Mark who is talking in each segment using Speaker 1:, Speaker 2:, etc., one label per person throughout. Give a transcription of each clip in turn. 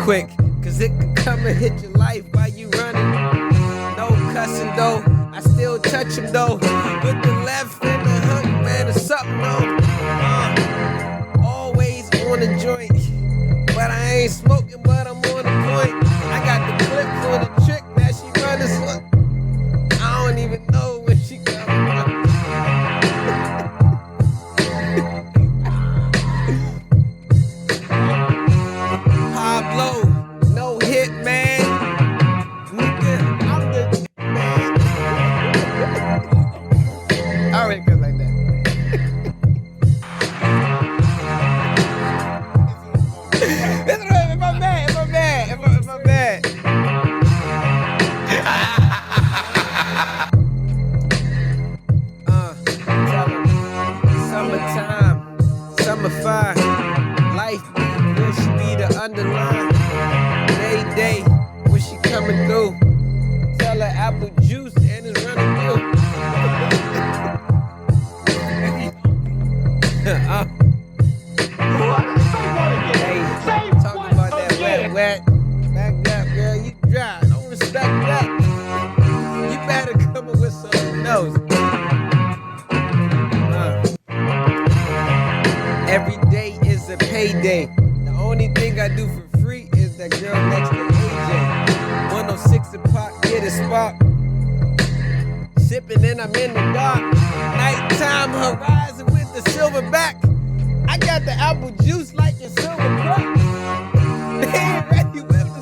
Speaker 1: quick, cause it could come and hit your life while you running. No cussing though, I still touch him though. With the left and the hook, man, it's something though. Always on the joint, but I ain't smoking, but I'm on the point. I got the clip for the trick, now she running slow. I don't even know when she coming from. Pablo, no hit, man. Nigga, I'm the man. I already go like that. If I'm mad. Summertime, summer fine. Life, will she be the underline? Day, when she coming through. Tell her apple juice and it's running through. Hey, talking about that wet. Back up, girl, you dry. Don't respect that. You better come up with something else. Every day is a payday. The only thing I do for free is that girl next to AJ. 106 and pop, get a spot. Sipping and I'm in the dark. Nighttime horizon with the silver back. I got the apple juice like your silver crack. They ain't ready with the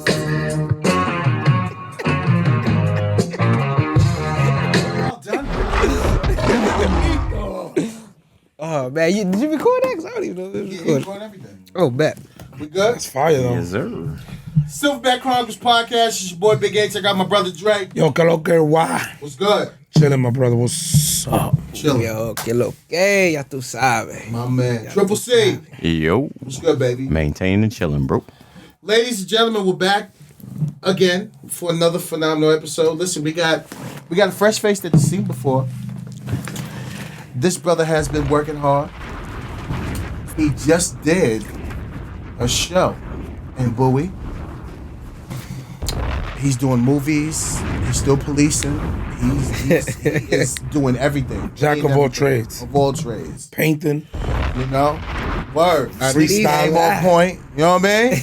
Speaker 1: Oh man, did you record that? 'Cause I don't even know if it was recorded.
Speaker 2: Record everything.
Speaker 1: Oh, bet.
Speaker 2: We good?
Speaker 3: That's fire though.
Speaker 4: Yes, sir.
Speaker 2: Silverback Chronicles podcast. It's your boy Big H. I got my brother Dre.
Speaker 3: Yo, que lo que why?
Speaker 2: What's good?
Speaker 3: Chilling, my brother. What's up?
Speaker 2: Chilling.
Speaker 1: Yo, que lo que, ya tú sabes.
Speaker 2: My man. Triple C.
Speaker 4: Yo.
Speaker 2: What's good, baby?
Speaker 4: Maintaining and chilling, bro.
Speaker 2: Ladies and gentlemen, we're back again for another phenomenal episode. Listen, we got a fresh face that you've seen before. This brother has been working hard. He just did a show in Bowie. He's doing movies. He's still policing. He is doing everything.
Speaker 3: Jack of all trades.
Speaker 2: Of all trades.
Speaker 3: Painting.
Speaker 2: You know? Word.
Speaker 3: Freestyle
Speaker 2: on point. You know what I mean?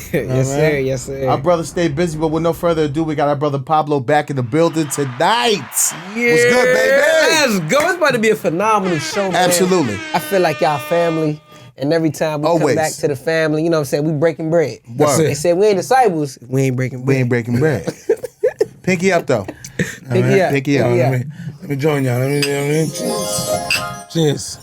Speaker 1: Yes, sir.
Speaker 2: Our brother stayed busy, but with no further ado, we got our brother Pablo back in the building tonight.
Speaker 1: Yeah.
Speaker 2: What's good, baby?
Speaker 1: Let's go. It's about to be a phenomenal show, man.
Speaker 2: Absolutely.
Speaker 1: I feel like y'all family. And every time we
Speaker 2: Always.
Speaker 1: come back to the family, you know what I'm saying, we breaking bread.
Speaker 2: Word.
Speaker 1: They said we ain't disciples, we ain't breaking bread.
Speaker 2: We ain't breaking bread. Pinky up, though.
Speaker 1: Pinky up.
Speaker 2: Pinky up.
Speaker 1: Yeah.
Speaker 3: Let me join y'all. Cheers.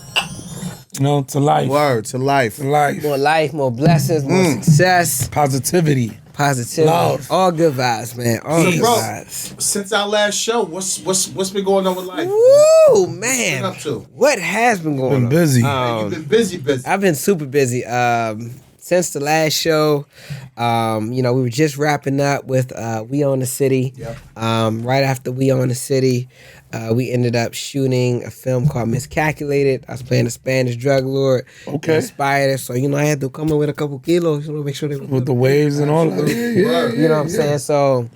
Speaker 3: You know, to life.
Speaker 2: Word, to life.
Speaker 3: To life.
Speaker 1: More life, more blessings, more success,
Speaker 3: Positivity.
Speaker 1: positivity.
Speaker 3: Love.
Speaker 1: All good vibes, man. All
Speaker 2: So,
Speaker 1: good
Speaker 2: bro,
Speaker 1: vibes.
Speaker 2: since our last show, what's been going on with life?
Speaker 1: Woo, man.
Speaker 2: What you been up to?
Speaker 1: What has been going
Speaker 3: Been
Speaker 1: on?
Speaker 3: busy.
Speaker 2: You've been busy.
Speaker 1: I've been super busy. Since the last show, we were just wrapping up with We Own the City.
Speaker 2: Yep.
Speaker 1: Right after We Own the City, we ended up shooting a film called Miscalculated. I was playing a Spanish drug lord.
Speaker 3: Okay.
Speaker 1: Inspired it. So, I had to come in with a couple kilos, make sure they were
Speaker 3: With the waves and all that.
Speaker 2: Word.
Speaker 1: You know what I'm saying? So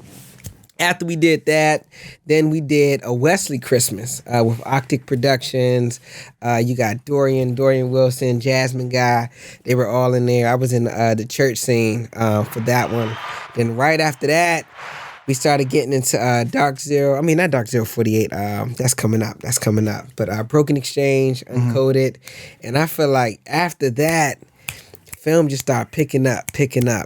Speaker 1: after we did that, then we did a Wesley Christmas with Octic Productions. You got Dorian Wilson, Jasmine Guy. They were all in there. I was in the church scene for that one. Then right after that, we started getting into Dark Zero. I mean, not Dark Zero 48. That's coming up. But Broken Exchange, Uncoded. And I feel like after that, film just started picking up.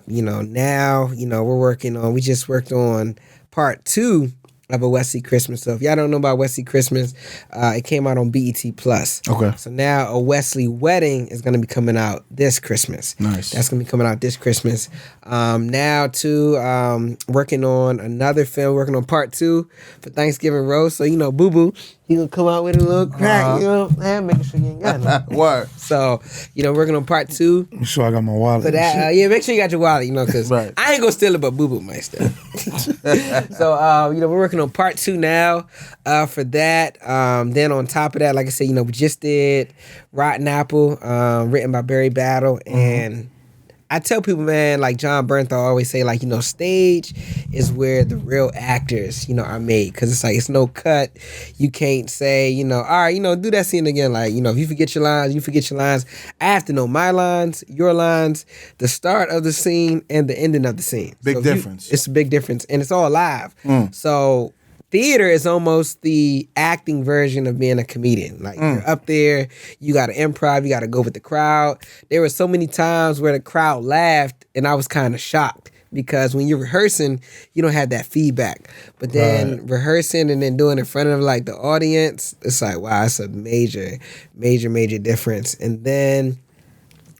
Speaker 1: Now, we just worked on part 2 of a Wesley Christmas. So if y'all don't know about Wesley Christmas, it came out on BET Plus.
Speaker 2: Okay.
Speaker 1: So now a Wesley Wedding is going to be coming out this Christmas.
Speaker 2: Nice.
Speaker 1: That's going to be coming out this Christmas. Now too, working on another film, working on part 2 for Thanksgiving roast. So Boo Boo, he gonna come out with a little crack, and making sure you ain't got nothing.
Speaker 2: Word.
Speaker 1: So working on part 2.
Speaker 3: I'm sure I got my wallet.
Speaker 1: For that, make sure you got your wallet, because
Speaker 2: Right.
Speaker 1: I ain't gonna steal it, but Boo Boo might steal. So, we're working on part 2 now for that. Then on top of that, like I said, we just did Rotten Apple, written by Barry Battle, and I tell people, man, like John Bernthal always say, like, stage is where the real actors, are made. Because it's like, it's no cut. You can't say, all right, do that scene again. Like, if you forget your lines, you forget your lines. I have to know my lines, your lines, the start of the scene, and the ending of the scene.
Speaker 2: Big difference.
Speaker 1: It's a big difference. And it's all live. So theater is almost the acting version of being a comedian. Like, you're up there, you got to improv, you got to go with the crowd. There were so many times where the crowd laughed, and I was kind of shocked because when you're rehearsing, you don't have that feedback. But then rehearsing and then doing it in front of like the audience, it's like, wow, it's a major, major, major difference. And then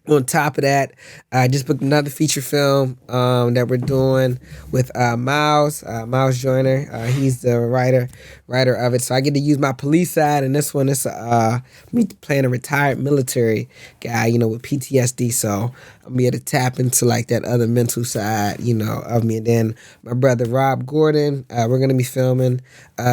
Speaker 1: on top of that, I just booked another feature film that we're doing with Miles Joyner. He's the writer of it. So I get to use my police side, and this one is me playing a retired military guy, with PTSD. So I'm be able to tap into like that other mental side, of me. And then my brother Rob Gordon, we're gonna be filming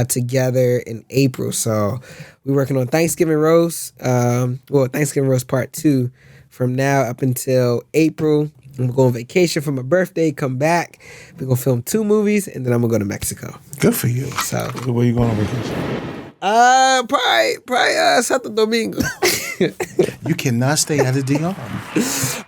Speaker 1: together in April. So we're working on Thanksgiving Roast, Thanksgiving Roast Part 2. From now up until April. I'm going to go on vacation for my birthday, come back. We're going to film 2 movies, and then I'm going to go to Mexico.
Speaker 2: Good for you.
Speaker 1: So,
Speaker 3: Where you going on vacation?
Speaker 1: Probably Santo Domingo.
Speaker 2: You cannot stay at a DR.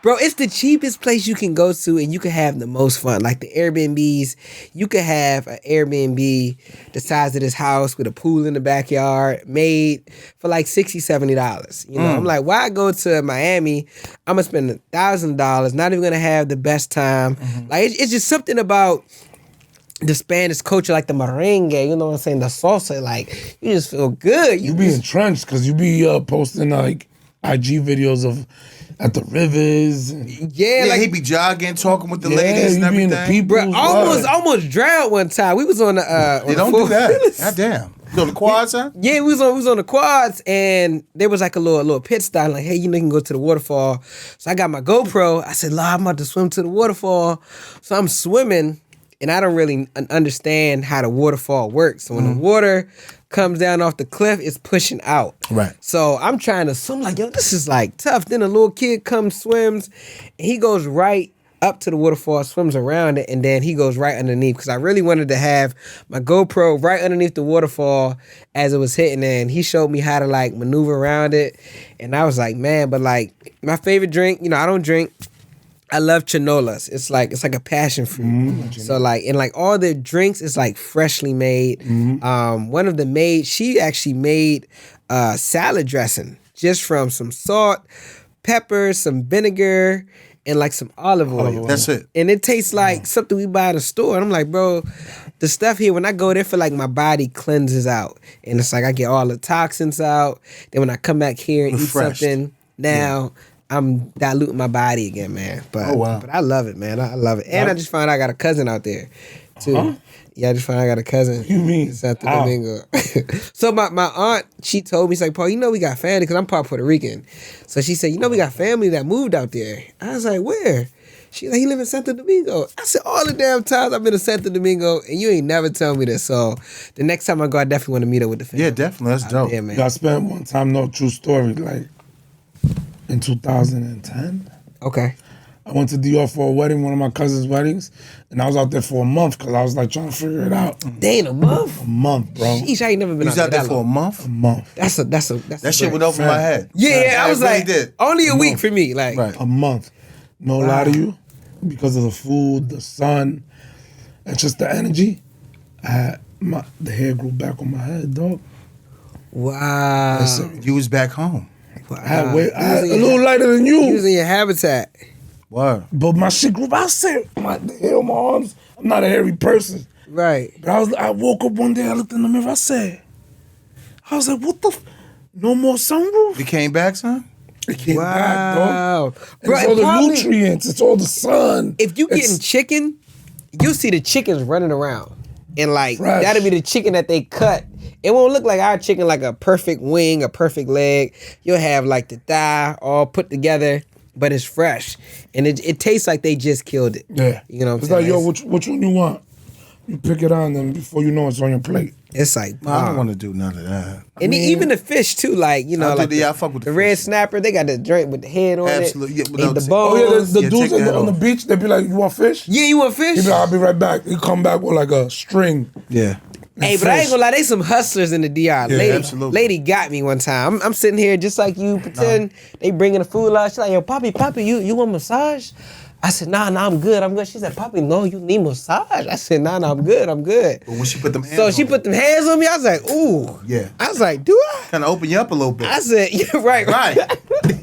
Speaker 1: Bro, it's the cheapest place you can go to, and you can have the most fun. Like the Airbnbs, you could have an Airbnb the size of this house with a pool in the backyard made for like $60, $70. I'm like, why go to Miami? I'm going to spend $1,000, not even going to have the best time. Like, it's just something about the Spanish culture, like the merengue, you know what I'm saying, the salsa, like, you just feel good.
Speaker 3: You be entrenched because you be posting like IG videos of at the rivers.
Speaker 1: Yeah, like
Speaker 2: he be jogging, talking with the ladies and
Speaker 3: you be in
Speaker 2: everything.
Speaker 3: the people.
Speaker 1: almost drowned one time. We was on the
Speaker 2: You don't do that. God damn. You on the quads, huh?
Speaker 1: Yeah, we was on the quads, and there was like a little pit stop. Like, hey, you can go to the waterfall. So I got my GoPro. I said, I'm about to swim to the waterfall. So I'm swimming. And I don't really understand how the waterfall works. So when the water comes down off the cliff, it's pushing out.
Speaker 2: Right.
Speaker 1: So I'm trying to swim like, yo, this is like tough. Then a little kid comes, swims, and he goes right up to the waterfall, swims around it, and then he goes right underneath. Because I really wanted to have my GoPro right underneath the waterfall as it was hitting, and he showed me how to like maneuver around it. And I was like, man, but like my favorite drink, I don't drink. I love chinolas. It's like a passion fruit. So like, and like all the drinks is like freshly made. One of the maids, she actually made salad dressing just from some salt, pepper, some vinegar, and like some olive oil.
Speaker 2: That's it.
Speaker 1: And it tastes like something we buy at a store. And I'm like, bro, the stuff here, when I go there, feel like my body cleanses out. And it's like I get all the toxins out. Then when I come back here and
Speaker 2: Refreshed.
Speaker 1: eat something, now I'm diluting my body again, man. But but I love it, man. I love it. And I just found out I got a cousin out there, too. Yeah, I just found out I got a cousin.
Speaker 3: You mean?
Speaker 1: In Santo Domingo. So my aunt, she told me, she's like, Paul, we got family, because I'm part Puerto Rican. So she said, we got family that moved out there. I was like, where? She's like, he live in Santo Domingo. I said, all the damn times I've been to Santo Domingo, and you ain't never tell me this. So the next time I go, I definitely want to meet up with the family.
Speaker 2: Yeah, definitely. That's dope.
Speaker 1: There, man.
Speaker 3: I spent one time, no true story, like in 2010.
Speaker 1: Okay.
Speaker 3: I went to DR for a wedding, one of my cousin's weddings, and I was out there for a month because I was like trying to figure it out.
Speaker 1: Dang, a month?
Speaker 3: A month, bro.
Speaker 1: Sheesh, I ain't never been
Speaker 2: You was out there for a month?
Speaker 3: A month.
Speaker 1: That's
Speaker 2: That shit went over my head.
Speaker 1: Yeah, I was
Speaker 2: really
Speaker 1: like,
Speaker 2: did.
Speaker 1: only a week for me. Like,
Speaker 2: Right.
Speaker 3: A month. No lie to you. Because of the food, the sun, and just the energy, the hair grew back on my head, dog.
Speaker 1: wow.
Speaker 2: You was back home.
Speaker 1: Wow.
Speaker 3: I had a little lighter than
Speaker 1: You was
Speaker 3: you.
Speaker 1: in your habitat.
Speaker 2: Word.
Speaker 3: But my shit grew back. I said, the hair on my arms, I'm not a hairy person.
Speaker 1: Right.
Speaker 3: But I woke up one day, I looked in the mirror, I was like, what the no more sunroof?
Speaker 2: You came back, son?
Speaker 3: It came back, dog.
Speaker 1: Bro,
Speaker 3: It's all
Speaker 1: and
Speaker 3: the
Speaker 1: probably-
Speaker 3: nutrients, it's all the sun.
Speaker 1: If you
Speaker 3: It's-
Speaker 1: getting chicken, you'll see the chickens running around. And like,
Speaker 3: Fresh.
Speaker 1: that'll be the chicken that they cut. It won't look like our chicken, like a perfect wing, a perfect leg. You'll have like the thigh all put together, but it's fresh. And it tastes like they just killed it.
Speaker 3: Yeah.
Speaker 1: You know what I'm
Speaker 3: It's
Speaker 1: saying?
Speaker 3: like, yo, which one you want? You pick it on, and before you know, it's on your plate.
Speaker 1: It's like,
Speaker 2: I don't want to do none of that.
Speaker 1: and even the fish too, like like
Speaker 2: I fuck with
Speaker 1: the
Speaker 2: the
Speaker 1: red
Speaker 2: fish.
Speaker 1: snapper. They got the drink with the head on
Speaker 2: Absolutely. Yeah,
Speaker 1: it,
Speaker 2: without
Speaker 1: the
Speaker 2: t-
Speaker 1: bones.
Speaker 3: Oh yeah, the
Speaker 2: Yeah,
Speaker 3: dudes
Speaker 2: take that
Speaker 3: on the
Speaker 2: off.
Speaker 3: beach, they be like, "You want fish?"
Speaker 1: Yeah, you want fish?
Speaker 3: He be like, "I'll be right back." He come back with like a string.
Speaker 2: Yeah.
Speaker 1: Hey, but I ain't gonna lie, they some hustlers in the DR.
Speaker 2: Yeah,
Speaker 1: lady,
Speaker 2: absolutely.
Speaker 1: lady got me one time. I'm sitting here just like you, pretend they bringing the food out. She's like, yo, Poppy, you want massage? I said, nah, I'm good. She said, Poppy, no, you need massage. I said, nah, I'm good.
Speaker 2: But when she put them hands
Speaker 1: So
Speaker 2: on
Speaker 1: she
Speaker 2: you,
Speaker 1: put them hands on me. I was like, ooh.
Speaker 2: Yeah.
Speaker 1: I was like, do I?
Speaker 2: kind of open you up a little bit.
Speaker 1: I said, yeah, right.
Speaker 2: Right.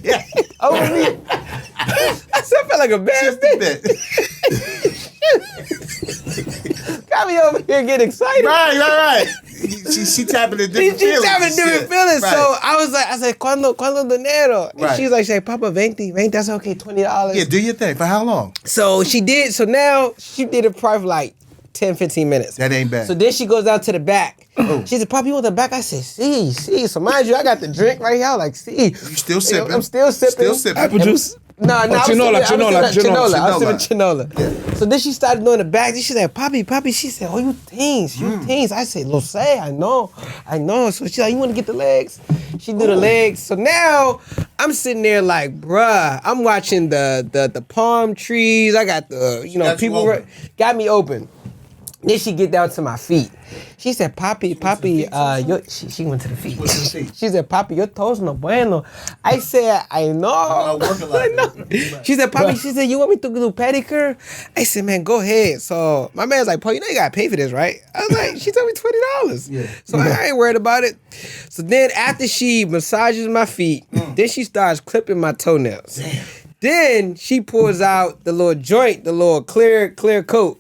Speaker 2: Yeah.
Speaker 1: Over me. I said, I felt like a bad
Speaker 2: Just a
Speaker 1: bitch.
Speaker 2: bit.
Speaker 1: Got me over here getting excited.
Speaker 2: Right. She tapping into different
Speaker 1: She
Speaker 2: feelings.
Speaker 1: having
Speaker 2: and
Speaker 1: different
Speaker 2: shit.
Speaker 1: feelings.
Speaker 2: Right.
Speaker 1: So I said, ¿Cuándo dinero? And
Speaker 2: Right.
Speaker 1: she's like, Papa, 20, that's okay, $20.
Speaker 2: Yeah, do your thing. For how long?
Speaker 1: So she did. So now she did it probably for like 10, 15 minutes.
Speaker 2: That ain't bad.
Speaker 1: So then she goes out to the back. She said, Papa, you want the back? I said, see. So mind you, I got the drink right here. I was like, see.
Speaker 2: You still sipping?
Speaker 1: I'm still sipping.
Speaker 2: Still sipping.
Speaker 3: Apple juice.
Speaker 1: No, I was
Speaker 3: Chinola,
Speaker 1: sipping- I was
Speaker 3: Chinola.
Speaker 1: sipping I was sipping Chinola. So then she started doing the back. Then she said, Poppy. She said, oh, you teens. I said, lo sé, I know. So she's like, you want to get the legs? She do the legs. So now I'm sitting there like, bruh, I'm watching the palm trees. I got the,
Speaker 2: got you
Speaker 1: people
Speaker 2: open.
Speaker 1: got me open. Then she get down to my feet. She said, Poppy, she went to the feet.
Speaker 2: Went to the feet.
Speaker 1: She said, Poppy, your toes no bueno. I said, I know.
Speaker 2: I work a lot.
Speaker 1: I know. She said, Poppy, you want me to do pedicure? I said, man, go ahead. So my man's like, Paul, you know you gotta pay for this, right? I was like, she told me $20.
Speaker 2: Yeah.
Speaker 1: So I ain't worried about it. So then after she massages my feet, then she starts clipping my toenails.
Speaker 2: Damn.
Speaker 1: Then she pulls out the little joint, the little clear coat.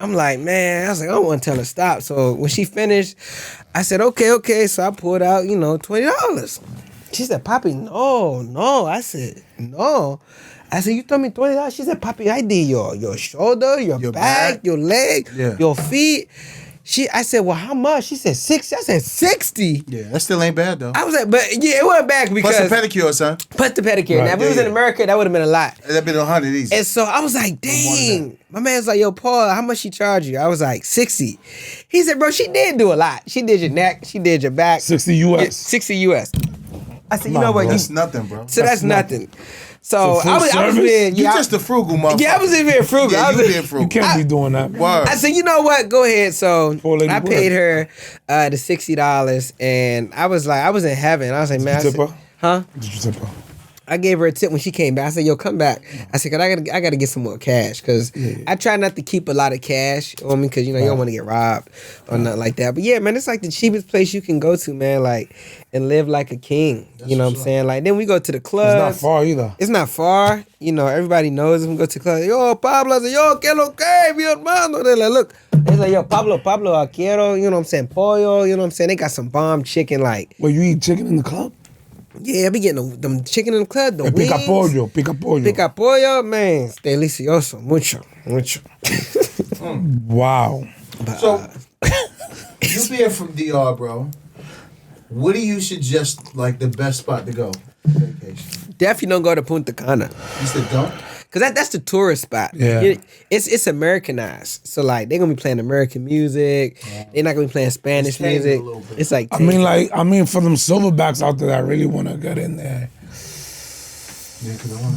Speaker 1: I'm like, man, I was like, I don't want to tell her stop. So when she finished, I said, okay. So I pulled out, $20. She said, Poppy, no. I said, no. I said, you told me $20. She said, Poppy, I did your shoulder, your back, your leg, your feet. I said, well, how much? She said 60. I said 60.
Speaker 2: Yeah, that still ain't bad though.
Speaker 1: I was like, but yeah, it wasn't back because
Speaker 2: Plus the pedicure, son.
Speaker 1: plus the pedicure.
Speaker 3: Right.
Speaker 1: Now if it was in America, that would have been a lot.
Speaker 2: That'd been 100 easy.
Speaker 1: And so I was like, dang. My man's like, yo, Paul, how much she charge you? I was like, 60. He said, bro, she did do a lot. She did your neck, she did your back.
Speaker 3: 60 US.
Speaker 1: 60 US. I said, you know
Speaker 3: Nah,
Speaker 1: what?
Speaker 3: bro.
Speaker 2: That's nothing, bro.
Speaker 1: So that's nothing. So
Speaker 3: For full
Speaker 1: I was
Speaker 3: service?
Speaker 1: being,
Speaker 2: You
Speaker 1: yeah,
Speaker 2: just a frugal motherfucker.
Speaker 1: yeah, I was being frugal.
Speaker 2: Yeah,
Speaker 1: I
Speaker 2: you
Speaker 1: was
Speaker 2: being frugal.
Speaker 3: You can't be doing that.
Speaker 2: Word.
Speaker 1: I said, you know what? Go ahead. So
Speaker 3: Poor lady
Speaker 1: I
Speaker 3: bread.
Speaker 1: paid her the $60, and I was in heaven. I was like, man, I
Speaker 3: Did you
Speaker 1: said,
Speaker 3: tip her?
Speaker 1: huh?
Speaker 3: Did you tip her?
Speaker 1: I gave her a tip when she came back. I said, yo, come back. I said, 'cause I gotta get some more cash. Because I try not to keep a lot of cash on me because, you don't want to get robbed or nothing like that. But yeah, man, it's like the cheapest place you can go to, man, like, and live like a king. You know what I'm saying? Like, then we go to the club.
Speaker 3: It's not far either.
Speaker 1: It's not far. Everybody knows when we go to the club. Yo, Pablo. I say, yo, que lo que, mi hermano. They're like, look. They're like, yo, Pablo, quiero, you know what I'm saying, pollo, you know what I'm saying? They got some bomb chicken, like,
Speaker 3: Wait, you eat chicken in the club?
Speaker 1: yeah, I be getting them chicken in the club, the wings.
Speaker 3: Pica pollo.
Speaker 1: Pica pollo, man, es delicioso, mucho.
Speaker 3: Wow.
Speaker 2: So, you being from DR, bro, what do you suggest, like, the best spot to go for vacation?
Speaker 1: Definitely don't go to Punta Cana.
Speaker 2: You said don't?
Speaker 1: Cause that's the tourist spot.
Speaker 3: Yeah.
Speaker 1: It's Americanized. So like they're gonna be playing American music. They're not gonna be playing Spanish
Speaker 2: It's changing
Speaker 1: music.
Speaker 2: a little bit.
Speaker 1: It's like
Speaker 3: I mean, for them silverbacks out there that really want to get in there.
Speaker 2: Yeah, because I want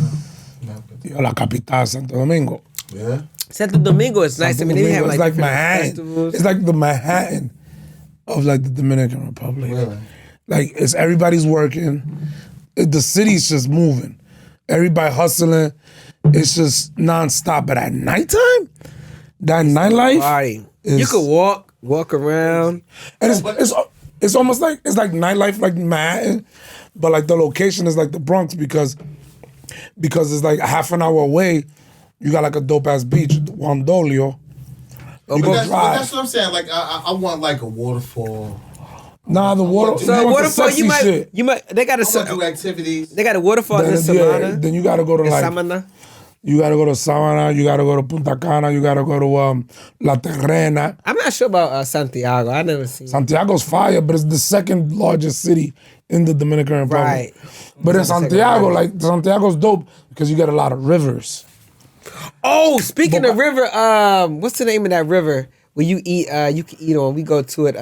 Speaker 2: to.
Speaker 3: Yo, la capital, Santo Domingo.
Speaker 2: Yeah?
Speaker 1: Santo Domingo is nice.
Speaker 3: Santo
Speaker 1: I mean, they have
Speaker 3: Domingo,
Speaker 1: like
Speaker 3: it's like
Speaker 1: different
Speaker 3: Manhattan.
Speaker 1: festivals.
Speaker 3: It's like the Manhattan of like the Dominican Republic.
Speaker 2: Really?
Speaker 3: Like it's everybody's working. The city's just moving. Everybody hustling. It's just nonstop. But at nighttime, that nightlife,
Speaker 1: Party.
Speaker 3: is-
Speaker 1: You could walk around.
Speaker 3: and it's almost like it's like nightlife like Manhattan, but like the location is like the Bronx because it's like a half an hour away. You got like a dope ass beach, Wandolio. You go
Speaker 2: But
Speaker 3: drive.
Speaker 2: that's what I'm saying. Like, I want, like, a waterfall.
Speaker 3: Nah, the water.
Speaker 2: So
Speaker 3: you want the
Speaker 1: Waterfall,
Speaker 3: sexy shit.
Speaker 1: you might. They got
Speaker 2: I want to do
Speaker 1: a
Speaker 2: activities.
Speaker 1: they got a waterfall in
Speaker 3: Then,
Speaker 1: Samana.
Speaker 3: then you gotta go to
Speaker 1: In
Speaker 3: like
Speaker 1: Samana.
Speaker 3: you gotta go to Samana, you gotta go to Punta Cana, you gotta go to La Terrena.
Speaker 1: I'm not sure about Santiago. I never seen.
Speaker 3: Santiago's fire, but it's the second largest city in the Dominican Republic.
Speaker 1: Right.
Speaker 3: But in
Speaker 1: It's the second
Speaker 3: Santiago,
Speaker 1: largest.
Speaker 3: like Santiago's dope because you get a lot of rivers.
Speaker 1: Oh, speaking of river, what's the name of that river where you eat. You can eat on. We go to it.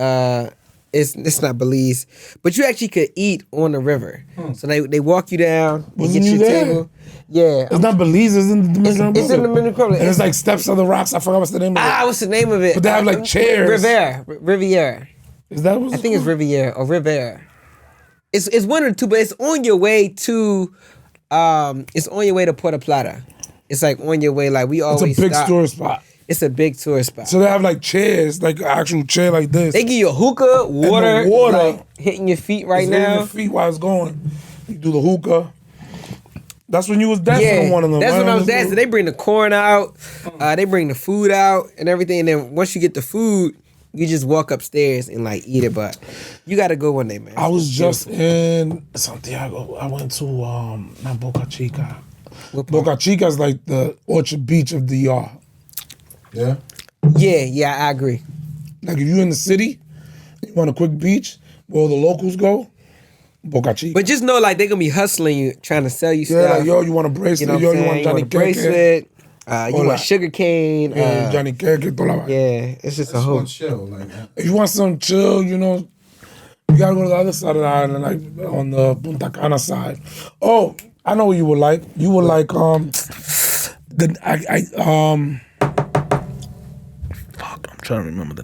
Speaker 1: It's not Belize, but you actually could eat on the river. So they walk you down. They
Speaker 3: Wasn't
Speaker 1: get
Speaker 3: you
Speaker 1: your
Speaker 3: there?
Speaker 1: table. Yeah,
Speaker 3: It's not Belize, it's in the Dominican Republic.
Speaker 1: it's in the Dominican Republic.
Speaker 3: And it's like steps on the rocks. I forgot what's the name of it.
Speaker 1: what's the name of it?
Speaker 3: But they have like chairs.
Speaker 1: Riviera.
Speaker 3: Is that what
Speaker 1: I think it's Riviera or Rivera. It's one or two, but it's on your way to Puerto Plata. It's like on your way, like we
Speaker 3: It's
Speaker 1: always
Speaker 3: a big
Speaker 1: stop.
Speaker 3: tourist spot.
Speaker 1: It's a big tourist spot.
Speaker 3: So they have like chairs, like an actual chair like this.
Speaker 1: They give you a hookah, water,
Speaker 3: water
Speaker 1: like, hitting your feet right
Speaker 3: It's hitting
Speaker 1: now.
Speaker 3: your feet while it's going. You do the hookah. That's when you was dancing on one of them.
Speaker 1: That's
Speaker 3: right?
Speaker 1: when I was
Speaker 3: On this
Speaker 1: dancing.
Speaker 3: little-
Speaker 1: They bring the corn out, they bring the food out and everything. And then once you get the food, you just walk upstairs and like eat it. But you got to go one day, man.
Speaker 3: I was just in Santiago. I went to not Boca Chica. Boca Chica is like the Orchard Beach of DR.
Speaker 2: Yeah.
Speaker 1: Yeah, I agree.
Speaker 3: Like if you're in the city, you want a quick beach where all the locals go, Boca Chica.
Speaker 1: But just know, like, they're going to be hustling you, trying to sell you
Speaker 3: yeah,
Speaker 1: stuff.
Speaker 3: like, yo, you want a bracelet?
Speaker 1: You know what
Speaker 3: Yo,
Speaker 1: I'm
Speaker 3: you want
Speaker 1: saying?
Speaker 3: Johnny
Speaker 1: a bracelet. You
Speaker 3: Hola.
Speaker 1: want sugar cane.
Speaker 3: Johnny Keke, toda la vaina.
Speaker 1: Yeah, it's just a
Speaker 2: Just
Speaker 1: whole.
Speaker 2: want chill, like
Speaker 3: If you want some chill, you know, you gotta go to the other side of the island, like on the Punta Cana side. Oh, I know what you would like. You would like fuck, I'm trying to remember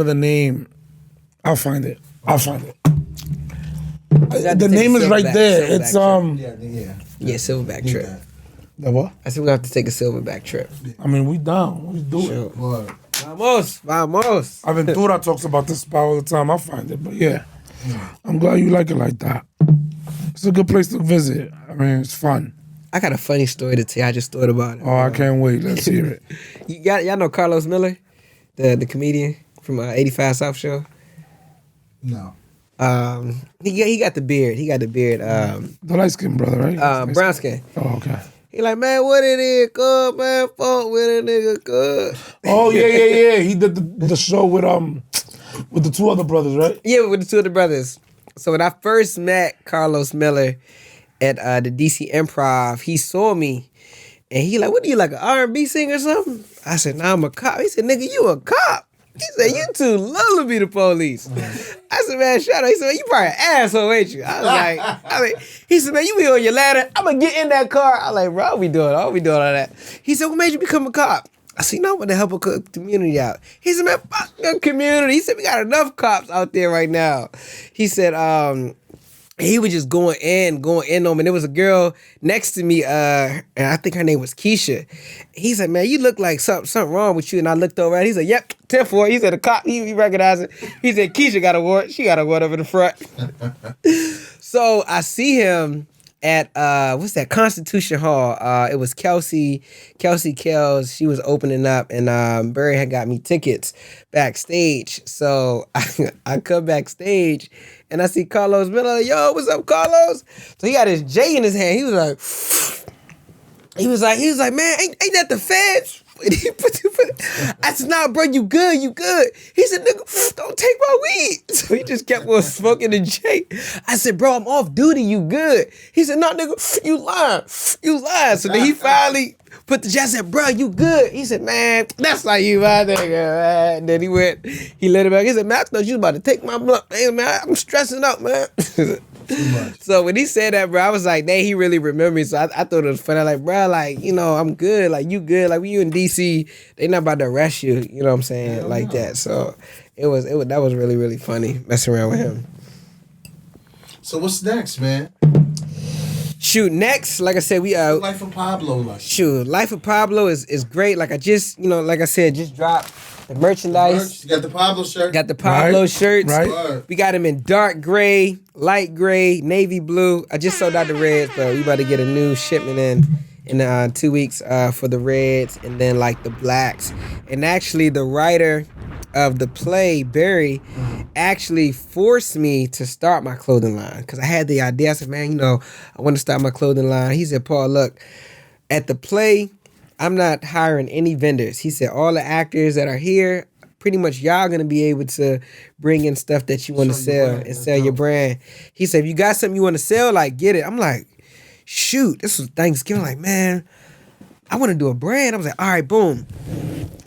Speaker 3: the name. I'll find it. The name is right there. It's
Speaker 2: yeah.
Speaker 1: Yeah, silverback
Speaker 2: Need
Speaker 1: trip.
Speaker 2: that.
Speaker 3: the what?
Speaker 1: I said we have to take a silverback trip.
Speaker 3: I mean, we down. We do it.
Speaker 1: Sure.
Speaker 2: Word.
Speaker 1: Vamos.
Speaker 3: Aventura talks about this spot all the time. I'll find it, but yeah, I'm glad you like it like that. It's a good place to visit. I mean, it's fun.
Speaker 1: I got a funny story to tell you. I just thought about it.
Speaker 3: Oh, I can't wait. Let's hear it.
Speaker 1: Y'all know Carlos Miller, the comedian from 85 South Show?
Speaker 2: No.
Speaker 1: He got the beard.
Speaker 3: The light skinned brother, right?
Speaker 1: Brown skin.
Speaker 3: Oh, okay.
Speaker 1: He like, man, what it is, cuz, man? Fuck with a nigga, cuz.
Speaker 3: Oh yeah. He did the show with the two other brothers, right?
Speaker 1: Yeah, with the two of the brothers. So when I first met Carlos Miller at the DC Improv, he saw me and he like, what are you, like an R&B singer or something? I said, nah, I'm a cop. He said, nigga, you a cop. He said, you too low to be the police. I said, man, shut up. He said, man, you probably an asshole, ain't you? I was like, he said, man, you be on your ladder. I'm going to get in that car. I was like, bro, I'll be doing all that. He said, what made you become a cop? I said, no, I want to help a community out. He said, man, fuck the community. He said, we got enough cops out there right now. He said, he was just going in on me. And there was a girl next to me, and I think her name was Keisha. He said, man, you look like something wrong with you. And I looked over at him. He said, yep, 10-4. He said, the cop, he recognized it. He said, Keisha got a warrant. She got a warrant over the front. So I see him at, what's that, Constitution Hall. It was Kelsey Kells. She was opening up, and Barry had got me tickets backstage. So I come backstage, and I see Carlos Miller. Like, yo, what's up, Carlos? So he got his J in his hand. He was like, man, ain't that the feds? I said, nah, bro, you good. He said, nigga, don't take my weed. So he just kept on smoking the J. I said, bro, I'm off duty, you good. He said, no, nigga, you lying. So then he finally put the J. I said, bro, you good. He said, man, that's not you, my nigga, man. And then he let him back. He said, man, I thought you was about to take my blunt. Hey, man, I'm stressing out, man. So when he said that, bro, I was like, dang, he really remembered me. So I thought it was funny. Like, bro, like, you know, I'm good. Like, you good. Like, when you in DC, they not about to arrest you. You know what I'm saying? Like that. So that was really, really funny messing around with him.
Speaker 2: So what's next, man?
Speaker 1: Shoot, next, like I said, we
Speaker 2: Life of Pablo, like.
Speaker 1: Shoot, Life of Pablo is great. Like I just, you know, like I said, just dropped the merchandise.
Speaker 2: You got the Pablo shirt.
Speaker 1: Got the Pablo shirts.
Speaker 3: Right.
Speaker 2: Word.
Speaker 1: We got them in dark gray, light gray, navy blue. I just sold out the reds, but we about to get a new shipment in 2 weeks for the reds, and then like the blacks. And actually, the writer of the play, Barry, actually forced me to start my clothing line because I had the idea. I said, man, you know, I want to start my clothing line. He said, Paul, look, at the play, I'm not hiring any vendors. He said, all the actors that are here, pretty much y'all going to be able to bring in stuff that you want to sell and sell your brand. He said, if you got something you want to sell, like, get it. I'm like, shoot, this was Thanksgiving. Like, man, I want to do a brand. I was like, all right, boom.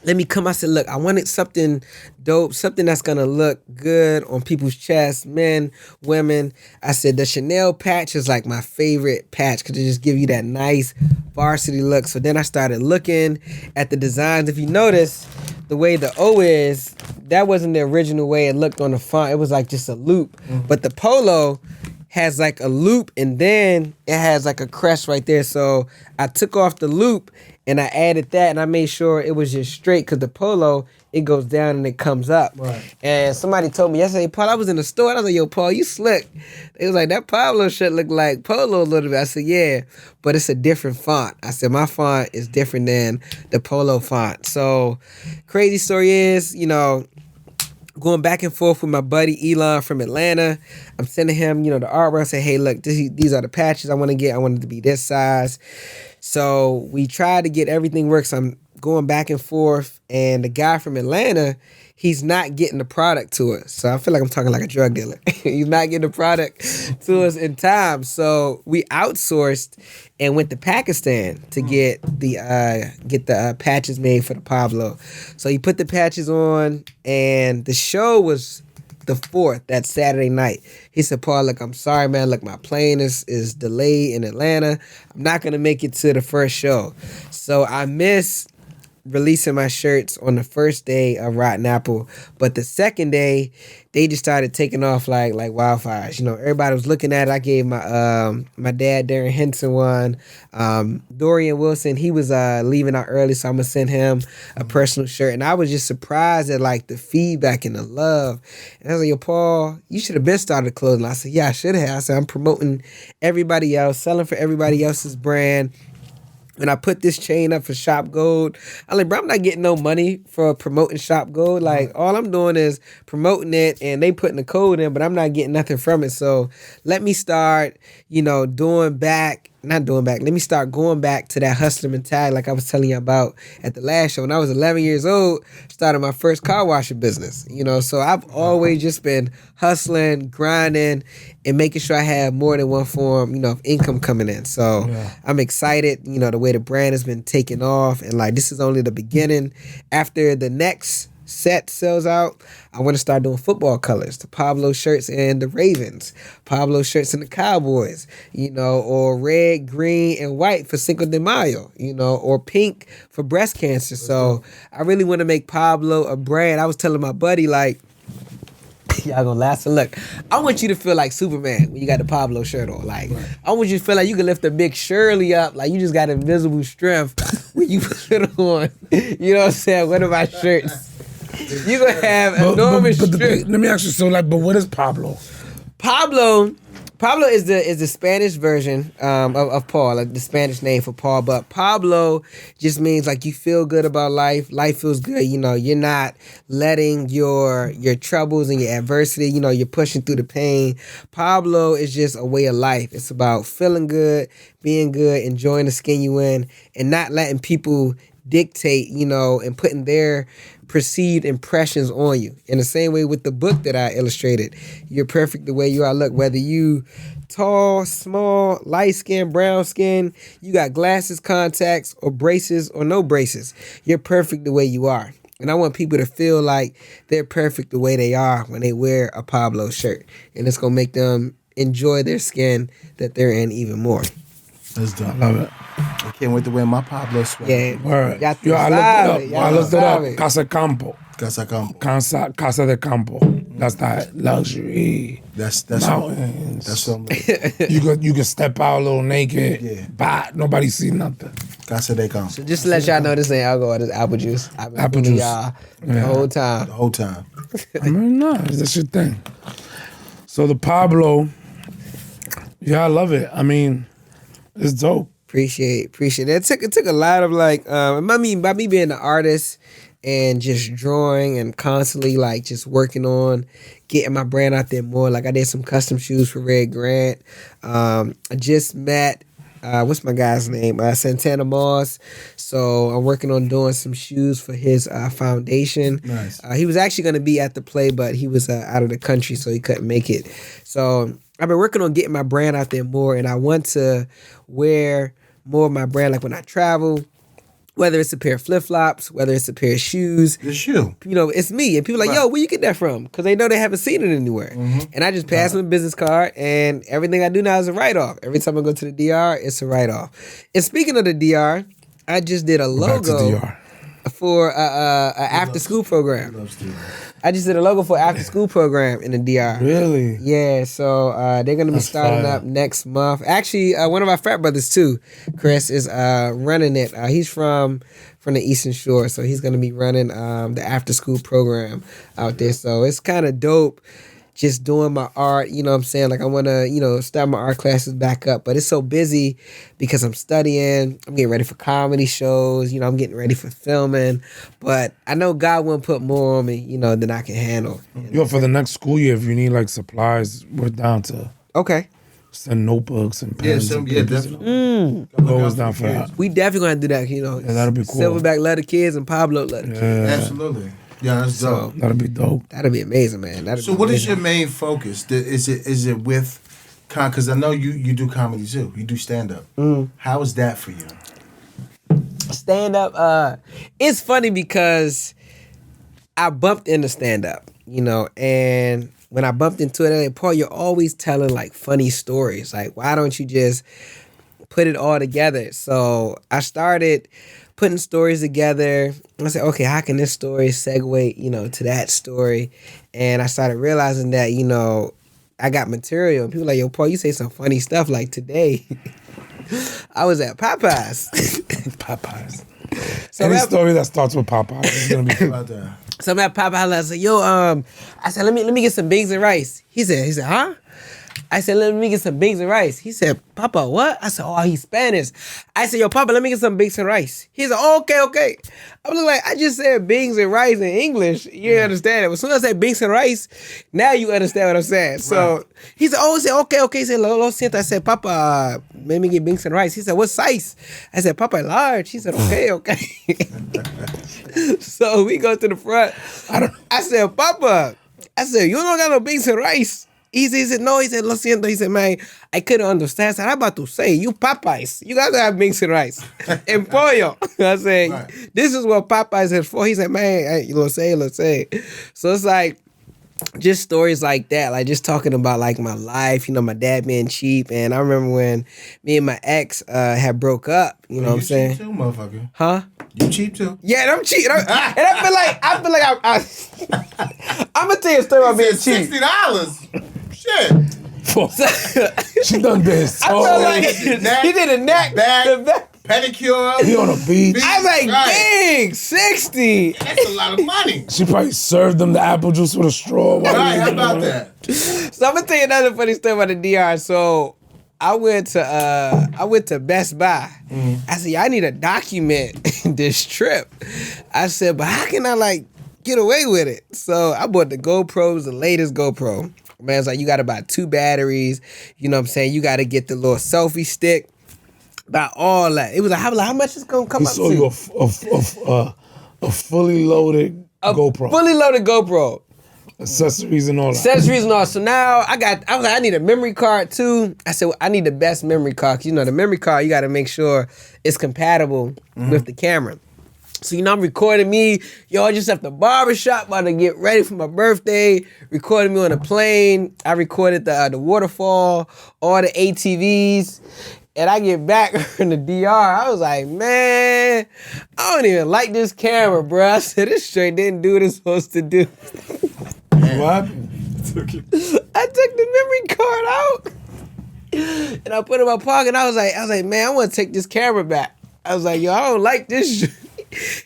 Speaker 1: let me come. I said, look, I wanted something dope, something that's gonna look good on people's chests, men, women. I said the Chanel patch is like my favorite patch because it just give you that nice varsity look. So then I started looking at the designs. If you notice, the way the O is, that wasn't the original way it looked on the font. It was like just a loop. But the polo has like a loop and then it has like a crest right there. So I took off the loop and I added that and I made sure it was just straight because the polo, it goes down and it comes up.
Speaker 2: Right.
Speaker 1: And somebody told me yesterday, Paul, I was in the store and I was like, yo, Paul, you slick. They was like, that Pablo shirt look like polo a little bit. I said, yeah, but it's a different font. I said, my font is different than the polo font. So crazy story is, you know, going back and forth with my buddy Elon from Atlanta. I'm sending him, you know, the artwork. I say, hey, look, these are the patches I want to get. I want it to be this size. So we tried to get everything work. So I'm going back and forth. And the guy from Atlanta, he's not getting the product to us. So I feel like I'm talking like a drug dealer. He's not getting the product to us in time. So we outsourced and went to Pakistan to get the patches made for the Pablo. So he put the patches on, and the show was the 4th, that Saturday night. He said, Paul, look, I'm sorry, man. Look, my plane is delayed in Atlanta. I'm not going to make it to the first show. So I missed releasing my shirts on the first day of Rotten Apple, but the second day they just started taking off like wildfires. You know, everybody was looking at it. I gave my my dad Darren Henson one. Dorian Wilson, he was leaving out early, so I'm gonna send him a personal shirt. And I was just surprised at like the feedback and the love. And I was like, yo, Paul, you should have been started clothing. I said, yeah, I should have. I said, I'm promoting everybody else, selling for everybody else's brand. When I put this chain up for Shop Gold, I'm like, bro, I'm not getting no money for promoting Shop Gold. Like, all I'm doing is promoting it, and they putting the code in, but I'm not getting nothing from it. So let me start, you know, let me start going back to that hustler mentality like I was telling you about at the last show. When I was 11 years old, started my first car washing business, you know. So I've always just been hustling, grinding, and making sure I have more than one form, you know, of income coming in. So I'm excited, you know, the way the brand has been taking off, and like this is only the beginning. After the next set sells out, I want to start doing football colors, the Pablo shirts and the Ravens, Pablo shirts and the Cowboys, you know, or red, green, and white for Cinco de Mayo, you know, or pink for breast cancer. So I really want to make Pablo a brand. I was telling my buddy, like, y'all gonna laugh. So look, I want you to feel like Superman when you got the Pablo shirt on. Like, I want you to feel like you can lift a big Shirley up, like you just got invisible strength when you put it on. You know what I'm saying? One of my shirts. You gonna have enormous strength.
Speaker 3: Let me ask you, so like, but what is Pablo?
Speaker 1: Pablo is the Spanish version of Paul, like the Spanish name for Paul. But Pablo just means like you feel good about life. Life feels good. You know, you're not letting your troubles and your adversity, you know, you're pushing through the pain. Pablo is just a way of life. It's about feeling good, being good, enjoying the skin you in, and not letting people dictate, you know, and putting their perceived impressions on you. In the same way with the book that I illustrated, you're perfect the way you are. Look, whether you tall, small, light skin, brown skin, you got glasses, contacts, or braces, or no braces, you're perfect the way you are. And I want people to feel like they're perfect the way they are when they wear a Pablo shirt. And it's going to make them enjoy their skin that they're in even more.
Speaker 2: That's dope.
Speaker 3: Love it.
Speaker 2: I can't wait to wear my Pablo sweater.
Speaker 1: Yeah.
Speaker 3: Word.
Speaker 1: Yo,
Speaker 3: I looked it up. Casa Campo.
Speaker 2: Casa Campo.
Speaker 3: Casa de Campo. That's that luxury.
Speaker 2: That's
Speaker 3: mountains.
Speaker 2: That's something.
Speaker 3: You can step out a little naked.
Speaker 2: Yeah.
Speaker 3: But nobody see nothing.
Speaker 2: Casa de Campo.
Speaker 1: So just to let y'all know, this ain't alcohol, this apple juice. I've been
Speaker 3: Apple
Speaker 1: fooling
Speaker 3: juice.
Speaker 1: y'all the whole time.
Speaker 2: The whole time.
Speaker 3: I mean, no, that's your thing. So the Pablo, yeah, I love it. I mean, it's dope.
Speaker 1: Appreciate it. It took a lot of like, by me being an artist and just drawing and constantly like just working on getting my brand out there more. Like I did some custom shoes for Red Grant. I just met, what's my guy's name? Santana Moss. So I'm working on doing some shoes for his foundation.
Speaker 2: Nice.
Speaker 1: He was actually going to be at the play, but he was out of the country, so he couldn't make it. So I've been working on getting my brand out there more, and I want to wear more of my brand. Like when I travel, Whether it's a pair of flip-flops, whether it's a pair of shoes.
Speaker 2: It's you.
Speaker 1: You know, it's me. And people are like, yo, where you get that from? Because they know they haven't seen it anywhere. And I just pass them a business card, and everything I do now is a write-off. Every time I go to the DR, it's a write-off. And speaking of the DR, I just did a logo for a after-school program. I just did a logo for an after-school program in the DR.
Speaker 3: Really?
Speaker 1: Yeah, so they're going to be starting up next month. Actually, one of our frat brothers, too, Chris, is running it. He's from the Eastern Shore, so he's going to be running the after-school program out there. So it's kind of dope just doing my art, you know what I'm saying? Like I want to, you know, start my art classes back up, but it's so busy because I'm studying, I'm getting ready for comedy shows, you know, I'm getting ready for filming, but I know God won't put more on me, you know, than I can handle.
Speaker 3: Yo, for the next school year, if you need like supplies, we're down to send notebooks and pens.
Speaker 2: Definitely.
Speaker 3: Always down for that.
Speaker 1: We definitely gonna do that, you know.
Speaker 3: Yeah, that'll be cool.
Speaker 1: Silverback letter kids and Pablo letter kids.
Speaker 2: Absolutely. Yeah, that's dope.
Speaker 3: That'll be dope.
Speaker 1: That'll be amazing, man.
Speaker 2: So what is your main focus? Is it with, because I know you do comedy too. You do stand-up. How is that for you?
Speaker 1: Stand-up, it's funny because I bumped into stand-up, you know, and when I bumped into it, I'm like, Paul, you're always telling like funny stories. Like, why don't you just put it all together? So I started putting stories together. I said, okay, how can this story segue, you know, to that story? And I started realizing that, you know, I got material. And people are like, yo, Paul, you say some funny stuff. Like today, I was at Popeyes.
Speaker 3: Popeyes. So any story that starts with Popeyes is gonna be about that.
Speaker 1: So I'm at Popeyes. I said, yo, I said, let me get some beans and rice. He said, huh? I said, let me get some beans and rice. He said, Papa, what? I said, oh, he's Spanish. I said, yo, Papa, let me get some beans and rice. He said, oh, okay. I was like, I just said beans and rice in English. You understand it. As soon as I said beans and rice, now you understand what I'm saying. So he said, oh, okay. He said, lo siento. I said, Papa, let me get beans and rice. He said, what size? I said, Papa, large. He said, okay. So we go to the front. I said, Papa, you don't got no beans and rice. He said, no. He said, lo siento. He said, man, I couldn't understand. I said, I'm about to say, you Popeyes, you got to have beans and rice. And pollo. I said, this is what Popeyes is for. He said, man, let's say. So it's like, just stories like that, like just talking about like my life, you know, my dad being cheap. And I remember when me and my ex had broke up, you know what I'm saying?
Speaker 2: You cheap too, motherfucker.
Speaker 1: Huh?
Speaker 2: You cheap too?
Speaker 1: Yeah, I'm cheap. And I feel like I'm gonna tell you a story about being cheap.
Speaker 2: $60. Shit.
Speaker 3: She done this.
Speaker 1: I feel like he did a neck,
Speaker 2: back, pedicure.
Speaker 3: He on a beach.
Speaker 1: I was like, dang, 60.
Speaker 2: That's a lot of money.
Speaker 3: She probably served them the apple juice with a straw.
Speaker 2: Right, how about that?
Speaker 1: So I'm gonna tell you another funny story about the DR. So I went to Best Buy. I said, I need to document this trip. I said, but how can I like get away with it? So I bought the GoPros, the latest GoPro. Man's like, you gotta buy 2 batteries. You know what I'm saying? You gotta get the little selfie stick. About all that. It was like, how much is gonna come up to?
Speaker 3: He sold you a fully loaded GoPro.
Speaker 1: Fully loaded GoPro.
Speaker 3: Accessories and all that.
Speaker 1: Accessories and all. So now I was like, I need a memory card too. I said, well, I need the best memory card. 'Cause you know, the memory card, you gotta make sure it's compatible with the camera. So, you know, I'm recording me. Yo, I just left the barbershop, about to get ready for my birthday. Recording me on a plane. I recorded the waterfall, all the ATVs. And I get back from the DR. I was like, man, I don't even like this camera, bro. I said, this straight didn't do what it's supposed to do.
Speaker 3: What?
Speaker 1: I took the memory card out. And I put it in my pocket. I was like, man, I want to take this camera back. I was like, yo, I don't like this.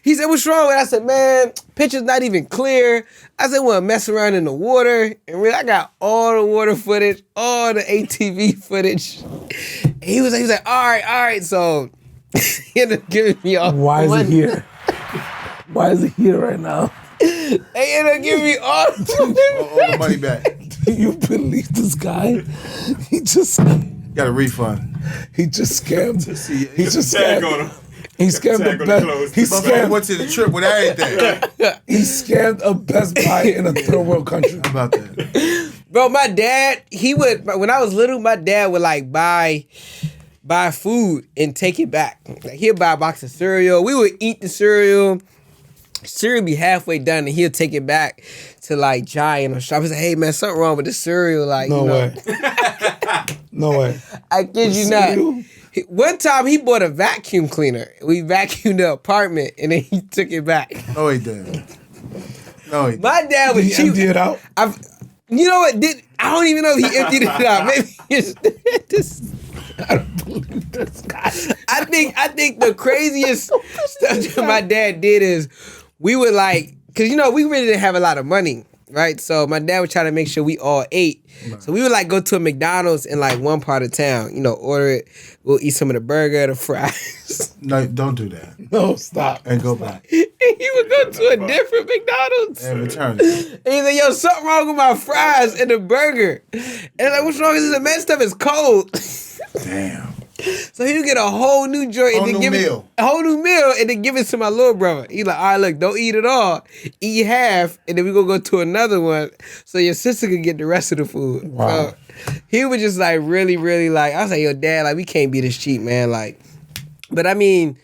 Speaker 1: He said, what's wrong with it? I said, man, picture's not even clear. I said, want to mess around in the water. And really, I got all the water footage, all the ATV footage. And he was like, all right. So he ended up giving me all
Speaker 3: Why is it here? Why is it here right now?
Speaker 1: They ended up giving me all
Speaker 2: the money back.
Speaker 3: Do you believe this guy? He just
Speaker 2: got a refund.
Speaker 3: He just scammed. He just scammed. He scammed the best. He
Speaker 2: scammed. Went to the trip with everything.
Speaker 3: He scammed a Best Buy in a third world country.
Speaker 2: How about that?
Speaker 1: Bro, my dad, when I was little, my dad would like buy, buy food and take it back. Like he'll buy a box of cereal. We would eat the cereal. Cereal be halfway done and he'll take it back to like Giant or shop. He's like, hey man, something wrong with the cereal. Like,
Speaker 3: No
Speaker 1: you know.
Speaker 3: way. No way.
Speaker 1: I kid you not. One time he bought a vacuum cleaner. We vacuumed the apartment and then he took it back.
Speaker 2: No, he didn't. No, he didn't.
Speaker 1: My dad was
Speaker 3: Did he
Speaker 1: cheap.
Speaker 3: empty it out?
Speaker 1: You know what? I don't even know if he emptied it out. Maybe it's
Speaker 3: I don't believe this guy.
Speaker 1: I think the craziest stuff that my dad did is we would like, cause you know we really didn't have a lot of money, right? So my dad would try to make sure we all ate. So we would like go to a McDonald's in like one part of town, you know, order it. We'll eat some of the burger, the fries.
Speaker 2: No, don't do that.
Speaker 3: No, stop.
Speaker 2: And go back.
Speaker 1: And he would go to a different McDonald's.
Speaker 2: And return it.
Speaker 1: And he's like, yo, something wrong with my fries and the burger. And like, what's wrong? Is the man stuff is cold.
Speaker 2: Damn.
Speaker 1: So he would get a whole new joint and then give it a whole new meal and then give it to my little brother. He's like, all right, look, don't eat it all. Eat half, and then we gonna go to another one so your sister can get the rest of the food.
Speaker 3: Wow.
Speaker 1: So he was just like really, really like, I was like, yo, dad, like we can't be this cheap, man. Like, but I mean,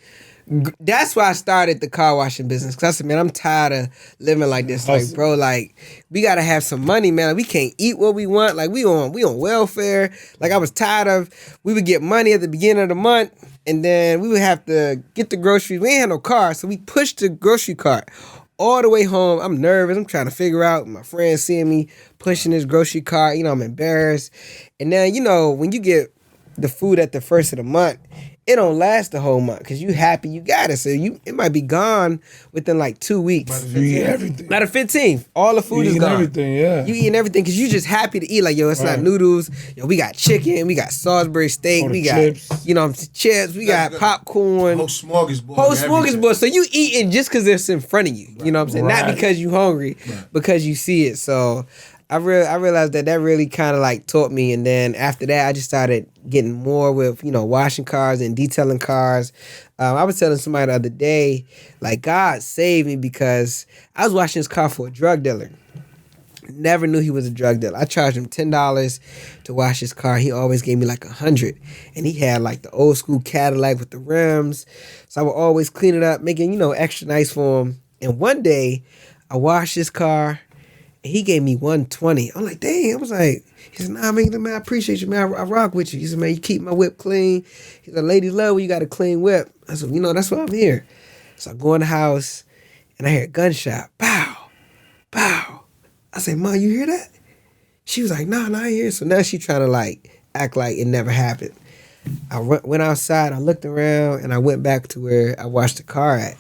Speaker 1: that's why I started the car washing business. Cause I said, man, I'm tired of living like this. Like, bro, like we gotta have some money, man. Like, we can't eat what we want. Like we on welfare. Like I was tired of. We would get money at the beginning of the month, and then we would have to get the groceries. We ain't had no car, so we pushed the grocery cart all the way home. I'm nervous. I'm trying to figure out. My friends seeing me pushing this grocery cart. You know, I'm embarrassed. And then you know when you get the food at the first of the month, it don't last the whole month because you happy you got it. So it might be gone within like 2 weeks.
Speaker 3: You eat everything.
Speaker 1: Not the 15th. All the food is gone.
Speaker 3: Everything, yeah.
Speaker 1: You eating everything because you just happy to eat. Like, yo, it's not noodles. Yo, we got chicken. We got Salisbury steak. We got
Speaker 3: chips.
Speaker 1: You know, chips. We got popcorn.
Speaker 2: Whole smorgasbord.
Speaker 1: Whole smorgasbord. So you eating just because it's in front of you. You know what I'm saying? Not because you hungry, because you see it. So I realized that really kind of like taught me. And then after that, I just started getting more with, you know, washing cars and detailing cars. I was telling somebody the other day, like, God saved me because I was washing his car for a drug dealer. Never knew he was a drug dealer. I charged him $10 to wash his car. He always gave me like $100. And he had like the old school Cadillac with the rims. So I would always clean it up, making, you know, extra nice for him. And one day, I washed his car. He gave me $120. I'm like, dang. I was like, he said, nah, man, I appreciate you, man. I rock with you. He said, man, you keep my whip clean. He said, ladies love when you got a clean whip. I said, you know, that's why I'm here. So I go in the house, and I hear a gunshot. Pow, pow. I said, Mom, you hear that? She was like, nah, I ain't hear. So now she trying to, like, act like it never happened. I went outside, I looked around, and I went back to where I washed the car at.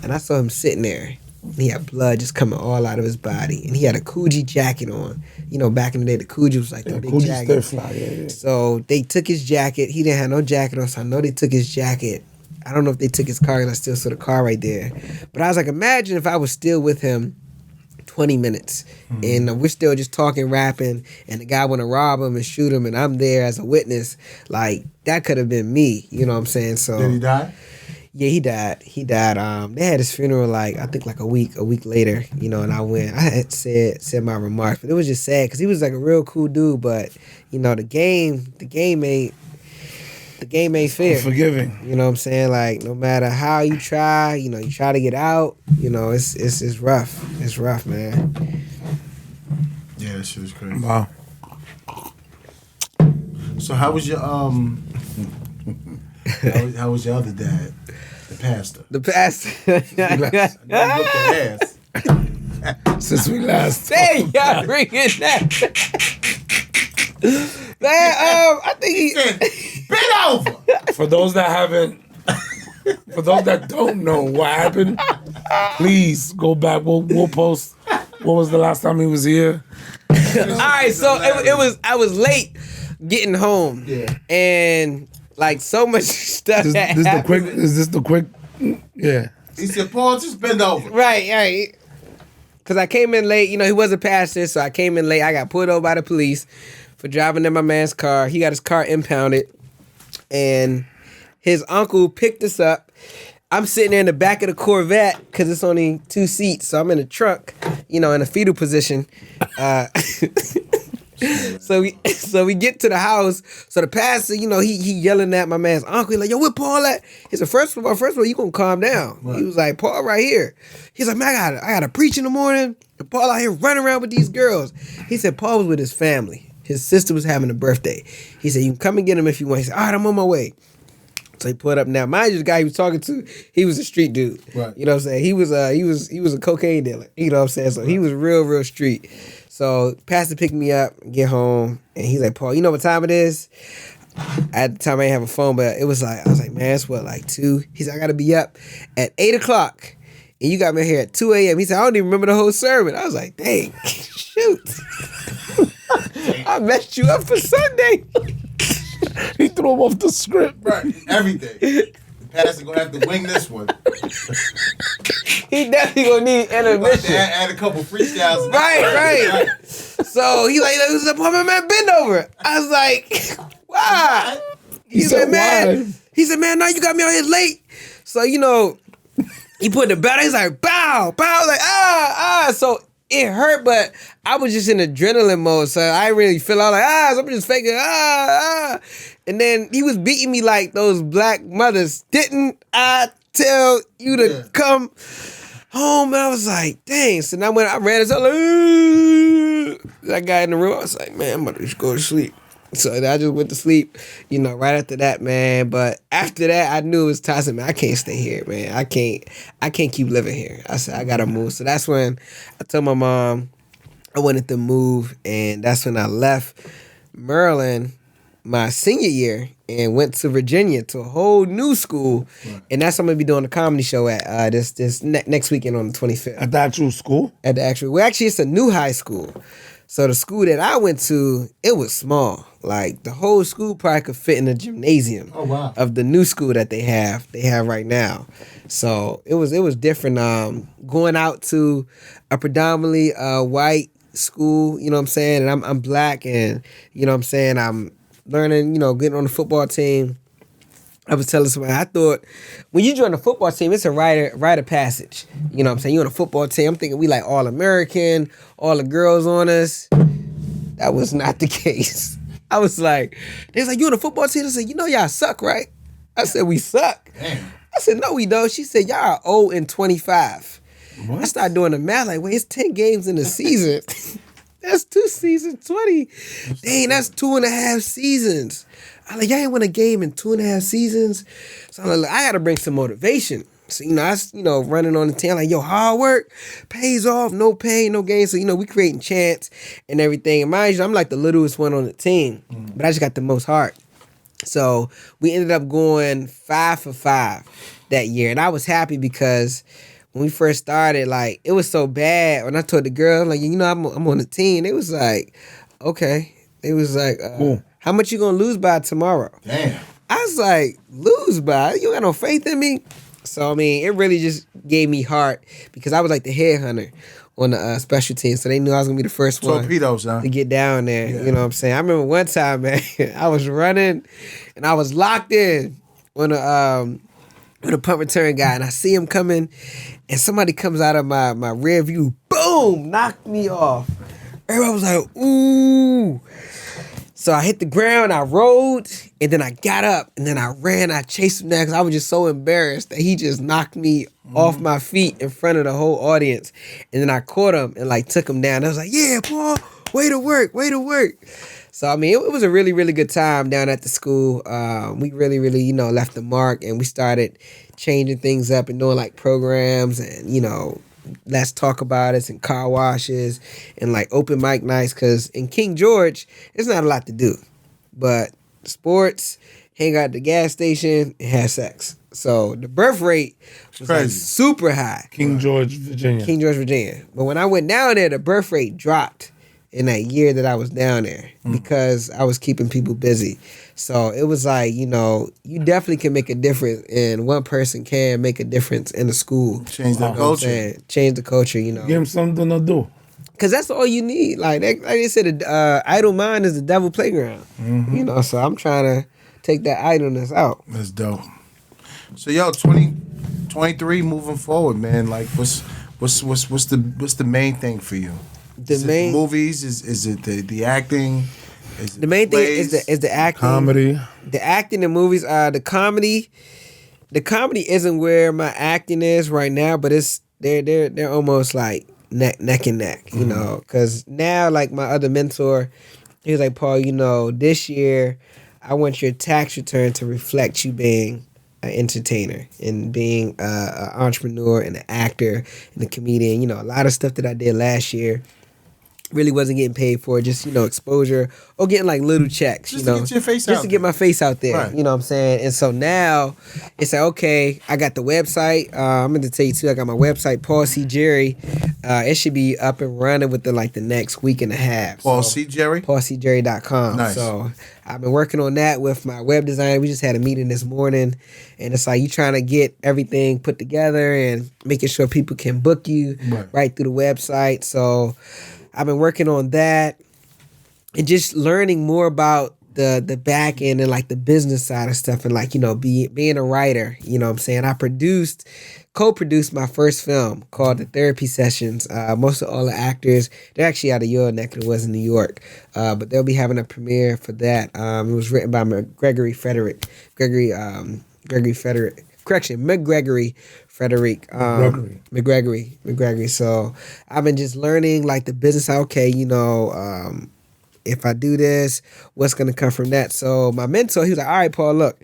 Speaker 1: And I saw him sitting there. He had blood just coming all out of his body. And he had a Coogee jacket on. You know, back in the day, the Coogee was like the big
Speaker 3: Coogee
Speaker 1: jacket.
Speaker 3: still fly, yeah.
Speaker 1: So they took his jacket. He didn't have no jacket on, so I know they took his jacket. I don't know if they took his car, because I still saw the car right there. But I was like, imagine if I was still with him 20 minutes. And we're still just talking, rapping, and the guy want to rob him and shoot him, and I'm there as a witness. Like, that could have been me. You know what I'm saying? So
Speaker 2: Did he die?
Speaker 1: Yeah, he died. They had his funeral like I think like a week later, you know, and I went. I had said my remarks, but it was just sad because he was like a real cool dude. But you know, the game ain't fair.
Speaker 3: Forgiving.
Speaker 1: You know what I'm saying? Like no matter how you try, you know, you try to get out. You know, it's rough. It's rough, man.
Speaker 2: Yeah, that shit was crazy.
Speaker 3: Wow.
Speaker 2: So how was your how was your other dad? The pastor.
Speaker 1: The pastor.
Speaker 3: Since we last
Speaker 1: Dang, y'all bringing that. Man, I think he
Speaker 2: said, bend over.
Speaker 3: For those that don't know what happened, please go back. We'll post. What was the last time he was here?
Speaker 1: All right, so I was late getting home.
Speaker 2: Yeah.
Speaker 1: And like so much stuff.
Speaker 3: Is this the quick? Yeah.
Speaker 2: He said, Paul, just bend over.
Speaker 1: Right. Because I came in late. You know, he was a pastor, so I came in late. I got pulled over by the police for driving in my man's car. He got his car impounded. And his uncle picked us up. I'm sitting there in the back of the Corvette because it's only 2 seats. So I'm in the trunk, you know, in a fetal position. So we get to the house. So the pastor, you know, he yelling at my man's uncle. He's like, yo, where Paul at? He said, first of all, you gonna calm down. Right. He was like, Paul right here. He's like, man, I gotta preach in the morning. And Paul out here running around with these girls. He said Paul was with his family. His sister was having a birthday. He said, you can come and get him if you want. He said, all right, I'm on my way. So he put up. Now, mind you, the guy he was talking to, he was a street dude. Right. You know what I'm saying? He was a cocaine dealer. You know what I'm saying? So he was real street. So pastor picked me up, get home, and he's like, Paul, you know what time it is? At the time I didn't have a phone, but it was like, I was like, man, it's what, like 2? He said, I gotta be up at 8 o'clock. And you got me here at 2 a.m. He said, I don't even remember the whole sermon. I was like, dang, shoot. I messed you up for Sunday.
Speaker 3: He threw him off the script.
Speaker 2: Right, everything. The pastor gonna have to wing this one.
Speaker 1: He definitely gonna need intermission.
Speaker 2: Add a couple freestyles.
Speaker 1: Right. So he like, what's up, man? Bend over. I was like, why? He said, man. Why? He said, man, now you got me out here late. So, you know, he put the belt. He's like, bow. Like, So it hurt, but I was just in adrenaline mode, so I didn't really feel. I was like, so I'm just faking, And then he was beating me like those black mothers. Didn't I tell you to come home? And I was like, dang. So now when I ran it, that guy in the room, I was like, man, I'm about to just go to sleep. So I just went to sleep, you know, right after that, man. But after that, I knew it was time. I said, man, I can't stay here, man. I can't keep living here. I said, I gotta move. So that's when I told my mom I wanted to move, and that's when I left Maryland my senior year and went to Virginia to a whole new school. Right. And that's what I'm gonna be doing a comedy show at this next weekend on the 25th.
Speaker 3: At the actual school?
Speaker 1: Well, actually, it's a new high school. So the school that I went to, it was small. Like the whole school probably could fit in the gymnasium of the new school that they have right now. So it was different. Going out to a predominantly white school, you know what I'm saying, and I'm black, and you know what I'm saying, I'm learning, you know, getting on the football team. I was telling somebody, I thought when you join the football team, it's a rite of passage. You know what I'm saying? You're on a football team. I'm thinking we like all American, all the girls on us. That was not the case. I was like, they was like, you on a football team? I said, you know y'all suck, right? I said, we suck. Damn. I said, no, we don't. She said, y'all are 0-25. What? I started doing the math, like, wait, it's 10 games in the season. That's 2 seasons, 20. Dang, that's 2.5 seasons. I like, y'all ain't win a game in 2.5 seasons. So I'm like, I gotta bring some motivation. So, you know, I running on the team, like, yo, hard work pays off, no pain, no gain. So, you know, we creating chants and everything. And mind you, I'm like the littlest one on the team, but I just got the most heart. So we ended up going 5 for 5 that year. And I was happy because when we first started, like, it was so bad. When I told the girl, like, you know, I'm on the team, it was like, okay. It was like, how much you gonna lose by tomorrow? Damn. I was like, lose by? You got no faith in me? So, I mean, it really just gave me heart because I was like the headhunter on the special team. So they knew I was going to be the first one to get down there. Yeah. You know what I'm saying? I remember one time, man, I was running and I was locked in on a punt return guy, and I see him coming, and somebody comes out of my rear view, boom, knocked me off. Everybody was like, ooh. So I hit the ground, I rolled, and then I got up, and then I ran, I chased him down because I was just so embarrassed that he just knocked me off my feet in front of the whole audience. And then I caught him and like took him down. I was like, yeah, Paul, way to work. So, I mean, it was a really, really good time down at the school. We really, really, you know, left a mark, and we started changing things up and doing like programs and, you know, let's talk about it and car washes and like open mic nights, because in King George, there's not a lot to do. But sports, hang out at the gas station, and have sex. So the birth rate was like super high.
Speaker 3: King George, Virginia.
Speaker 1: But when I went down there, the birth rate dropped in that year that I was down there because I was keeping people busy. So it was like, you know, you definitely can make a difference, and one person can make a difference in the school.
Speaker 2: Change the culture.
Speaker 1: Change the culture, you know.
Speaker 3: Give them something to do.
Speaker 1: Because that's all you need. Like they said, idle mind is the devil playground. Mm-hmm. You know, so I'm trying to take that idleness out.
Speaker 2: That's dope. So, yo, 2023 moving forward, man, like what's the main thing for you?
Speaker 1: The
Speaker 2: Is it the
Speaker 1: main
Speaker 2: movies? Is it the acting? Is it
Speaker 1: the main thing
Speaker 2: plays?
Speaker 1: is the acting.
Speaker 3: Comedy.
Speaker 1: The acting in movies. The comedy. The comedy isn't where my acting is right now, but it's they're almost like neck and neck, you know. Because now, like my other mentor, he was like, Paul, you know, this year I want your tax return to reflect you being an entertainer and being an entrepreneur and an actor and a comedian. You know, a lot of stuff that I did last year really wasn't getting paid for, just, you know, exposure or getting like little checks,
Speaker 2: Just
Speaker 1: you know.
Speaker 2: to get your face
Speaker 1: just
Speaker 2: out
Speaker 1: to get
Speaker 2: there.
Speaker 1: my face out there.
Speaker 2: Right.
Speaker 1: You know what I'm saying? And so now it's like, okay, I got the website. I'm going to tell you too, I got my website, Paul C. Jerry. It should be up and running within like the next week and a half.
Speaker 2: Paul
Speaker 1: So,
Speaker 2: C. Jerry?
Speaker 1: PaulCJerry.com.
Speaker 2: Nice.
Speaker 1: So I've been working on that with my web designer. We just had a meeting this morning, and it's like you trying to get everything put together and making sure people can book you right through the website. So I've been working on that and just learning more about the back end and like the business side of stuff, and like, you know, being a writer. You know what I'm saying? I co-produced my first film called The Therapy Sessions. Most of all the actors, they're actually out of your neck of the woods in New York, but they'll be having a premiere for that. It was written by McGregory Frederick. McGregory. So I've been just learning like the business. Okay, you know, if I do this, what's gonna come from that? So my mentor, he was like, all right, Paul, look,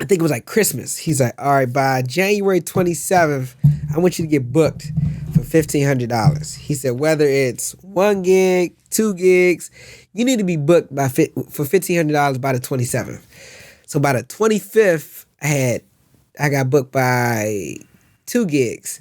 Speaker 1: I think it was like Christmas. He's like, all right, by January 27th, I want you to get booked for $1,500. He said, whether it's 1 gig, 2 gigs, you need to be booked for $1,500 by the 27th. So by the 25th, I got booked by 2 gigs.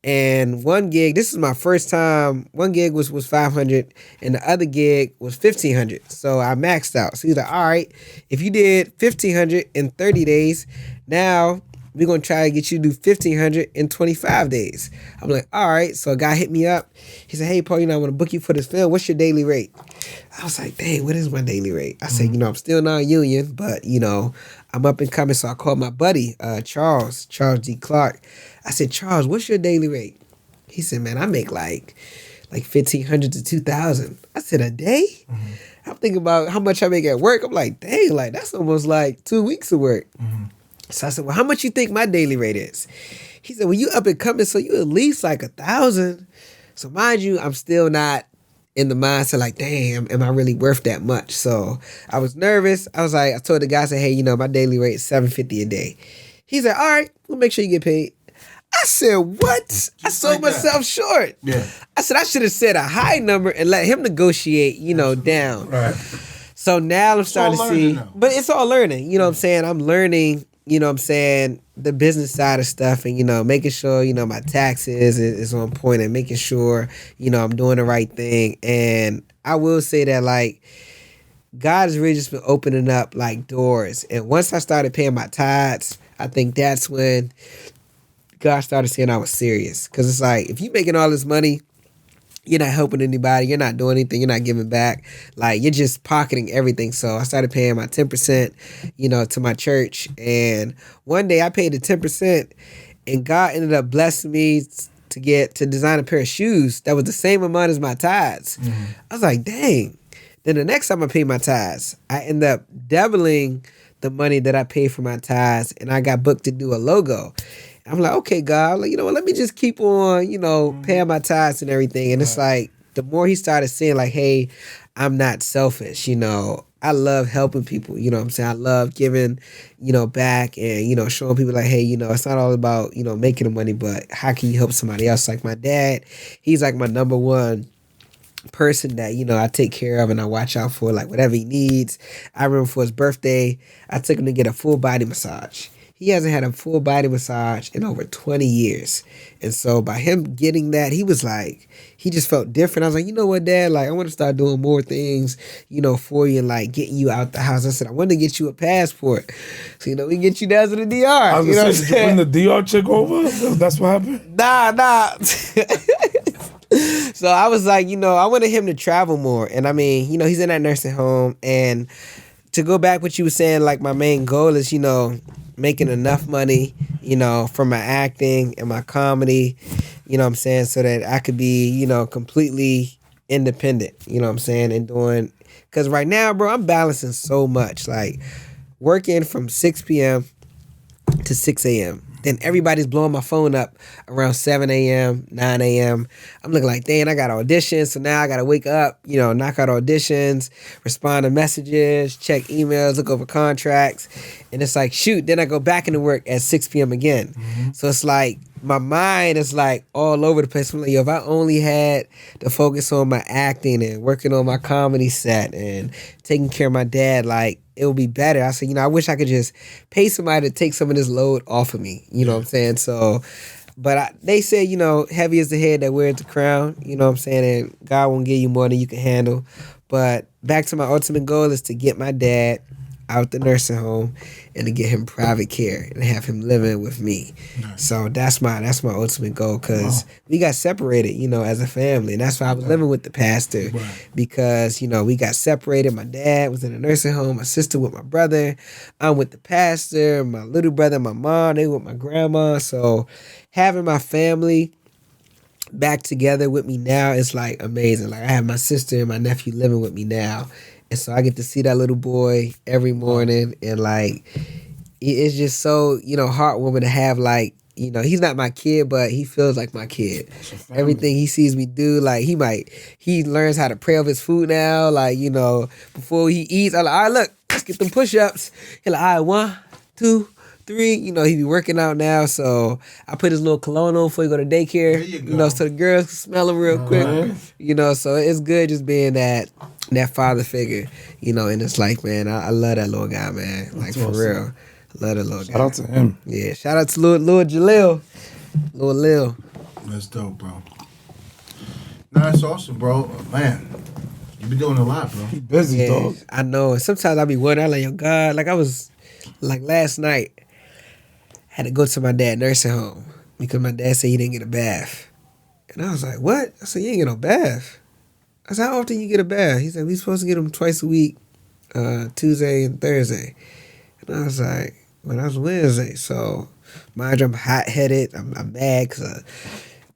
Speaker 1: And 1 gig, this is my first time. 1 gig was 500, and the other gig was 1,500. So I maxed out. So he's like, all right, if you did 1,500 in 30 days, now we're gonna try to get you to do 1,500 in 25 days. I'm like, all right. So a guy hit me up. He said, hey, Paul, you know, I want to book you for this film. What's your daily rate? I was like, dang, what is my daily rate? I said, you know, I'm still non-union, but, you know, I'm up and coming. So I called my buddy, Charles D. Clark. I said, Charles, what's your daily rate? He said, man, I make like 1,500 to 2,000. I said, a day? I'm thinking about how much I make at work. I'm like, dang, like that's almost like 2 weeks of work. So I said, well, how much you think my daily rate is? He said, well, you up and coming, so you at least like 1,000. So mind you, I'm still not in the mindset like, damn, am I really worth that much? So I was nervous. I was like, I told the guy, I said, hey, you know, my daily rate is $750 a day. He said, all right, we'll make sure you get paid. I said, what? I sold myself short.
Speaker 2: Yeah.
Speaker 1: I said, I should have said a high number and let him negotiate, you know, down.
Speaker 3: Right.
Speaker 1: So now I'm starting to see, but it's all learning. You know what I'm saying? I'm learning, you know what I'm saying, the business side of stuff, and, you know, making sure, you know, my taxes is on point, and making sure, you know, I'm doing the right thing. And I will say that, like, God has really just been opening up, like, doors. And once I started paying my tithes, I think that's when God started saying I was serious. Because it's like, if you're making all this money, you're not helping anybody, you're not doing anything, you're not giving back. Like, you're just pocketing everything. So I started paying my 10%, you know, to my church. And one day I paid the 10%, and God ended up blessing me to design a pair of shoes that was the same amount as my tithes. I was like, dang. Then the next time I paid my tithes, I ended up doubling the money that I paid for my tithes, and I got booked to do a logo. I'm like, okay, God, like, you know what, let me just keep on, you know, paying my tithes and everything. And it's like, the more he started saying, like, hey, I'm not selfish, you know, I love helping people, you know what I'm saying? I love giving, you know, back, and, you know, showing people like, hey, you know, it's not all about, you know, making the money, but how can you help somebody else? Like my dad, he's like my number one person that, you know, I take care of and I watch out for, like, whatever he needs. I remember for his birthday, I took him to get a full body massage. He hasn't had a full body massage in over 20 years. And so by him getting that, he was like, he just felt different. I was like, you know what, Dad? Like, I want to start doing more things, you know, for you, and like getting you out the house. I said, I want to get you a passport. So, you know, we can get you down to the DR.
Speaker 3: I was
Speaker 1: you know
Speaker 3: gonna say, did you bring the DR chick over? That's what happened?
Speaker 1: Nah. So I was like, you know, I wanted him to travel more. And I mean, you know, he's in that nursing home. And to go back what you were saying, like, my main goal is, you know, making enough money, you know, from my acting and my comedy, You know what I'm saying? So that I could be, you know, completely independent. You know what I'm saying? And doing, because right now, bro, I'm balancing so much. Like working from 6 p.m. to 6 a.m. Then everybody's blowing my phone up around 7 a.m., 9 a.m. I'm looking like, dang, I got auditions. So now I got to wake up, you know, knock out auditions, respond to messages, check emails, look over contracts. And it's like, shoot, then I go back into work at 6 p.m. again. So it's like, my mind is like all over the place. I'm like, yo, if I only had to focus on my acting and working on my comedy set and taking care of my dad, like, it would be better. I said, you know, I wish I could just pay somebody to take some of this load off of me. You know what I'm saying? So, but they say, you know, heavy is the head that wears the crown. You know what I'm saying? And God won't give you more than you can handle. But back to my ultimate goal is to get my dad out the nursing home and to get him private care and have him living with me. Nice. So that's my ultimate goal, because we got separated, you know, as a family. And that's why I was living with the pastor, because, you know, we got separated. My dad was in a nursing home, my sister with my brother, I'm with the pastor, my little brother and my mom, they with my grandma. So having my family back together with me now is like amazing. Like I have my sister and my nephew living with me now. And so I get to see that little boy every morning, and like it's just so, you know, heartwarming to have, like, you know, he's not my kid, but he feels like my kid. Everything he sees me do, like he learns how to pray over his food now. Like, you know, before he eats, I'm like, all right, look, let's get them push-ups. He's like, all right, 1, 2, 3. You know, he be working out now. So I put his little cologne on before he go to daycare. You know, so the girls can smell him real quick. You know, so it's good just being that father figure, you know. And it's like, man, I love that little guy, man. Like, for real. I love that little guy.
Speaker 3: Shout out to him.
Speaker 1: Yeah, shout out to Lil Jalil. Lil Lil.
Speaker 2: That's dope, bro. Nah, it's awesome, bro. Man, you been doing a lot, bro.
Speaker 3: He busy, dog.
Speaker 1: I know. And sometimes I be wondering, I'm like, yo, God, like I was, like last night, I had to go to my dad's nursing home because my dad said he didn't get a bath. And I was like, what? I said, you ain't get no bath. I said, how often you get a bath? He said, we supposed to get them twice a week, Tuesday and Thursday. And I was like, well, that was Wednesday. So, mind you, I'm hot-headed. I'm mad because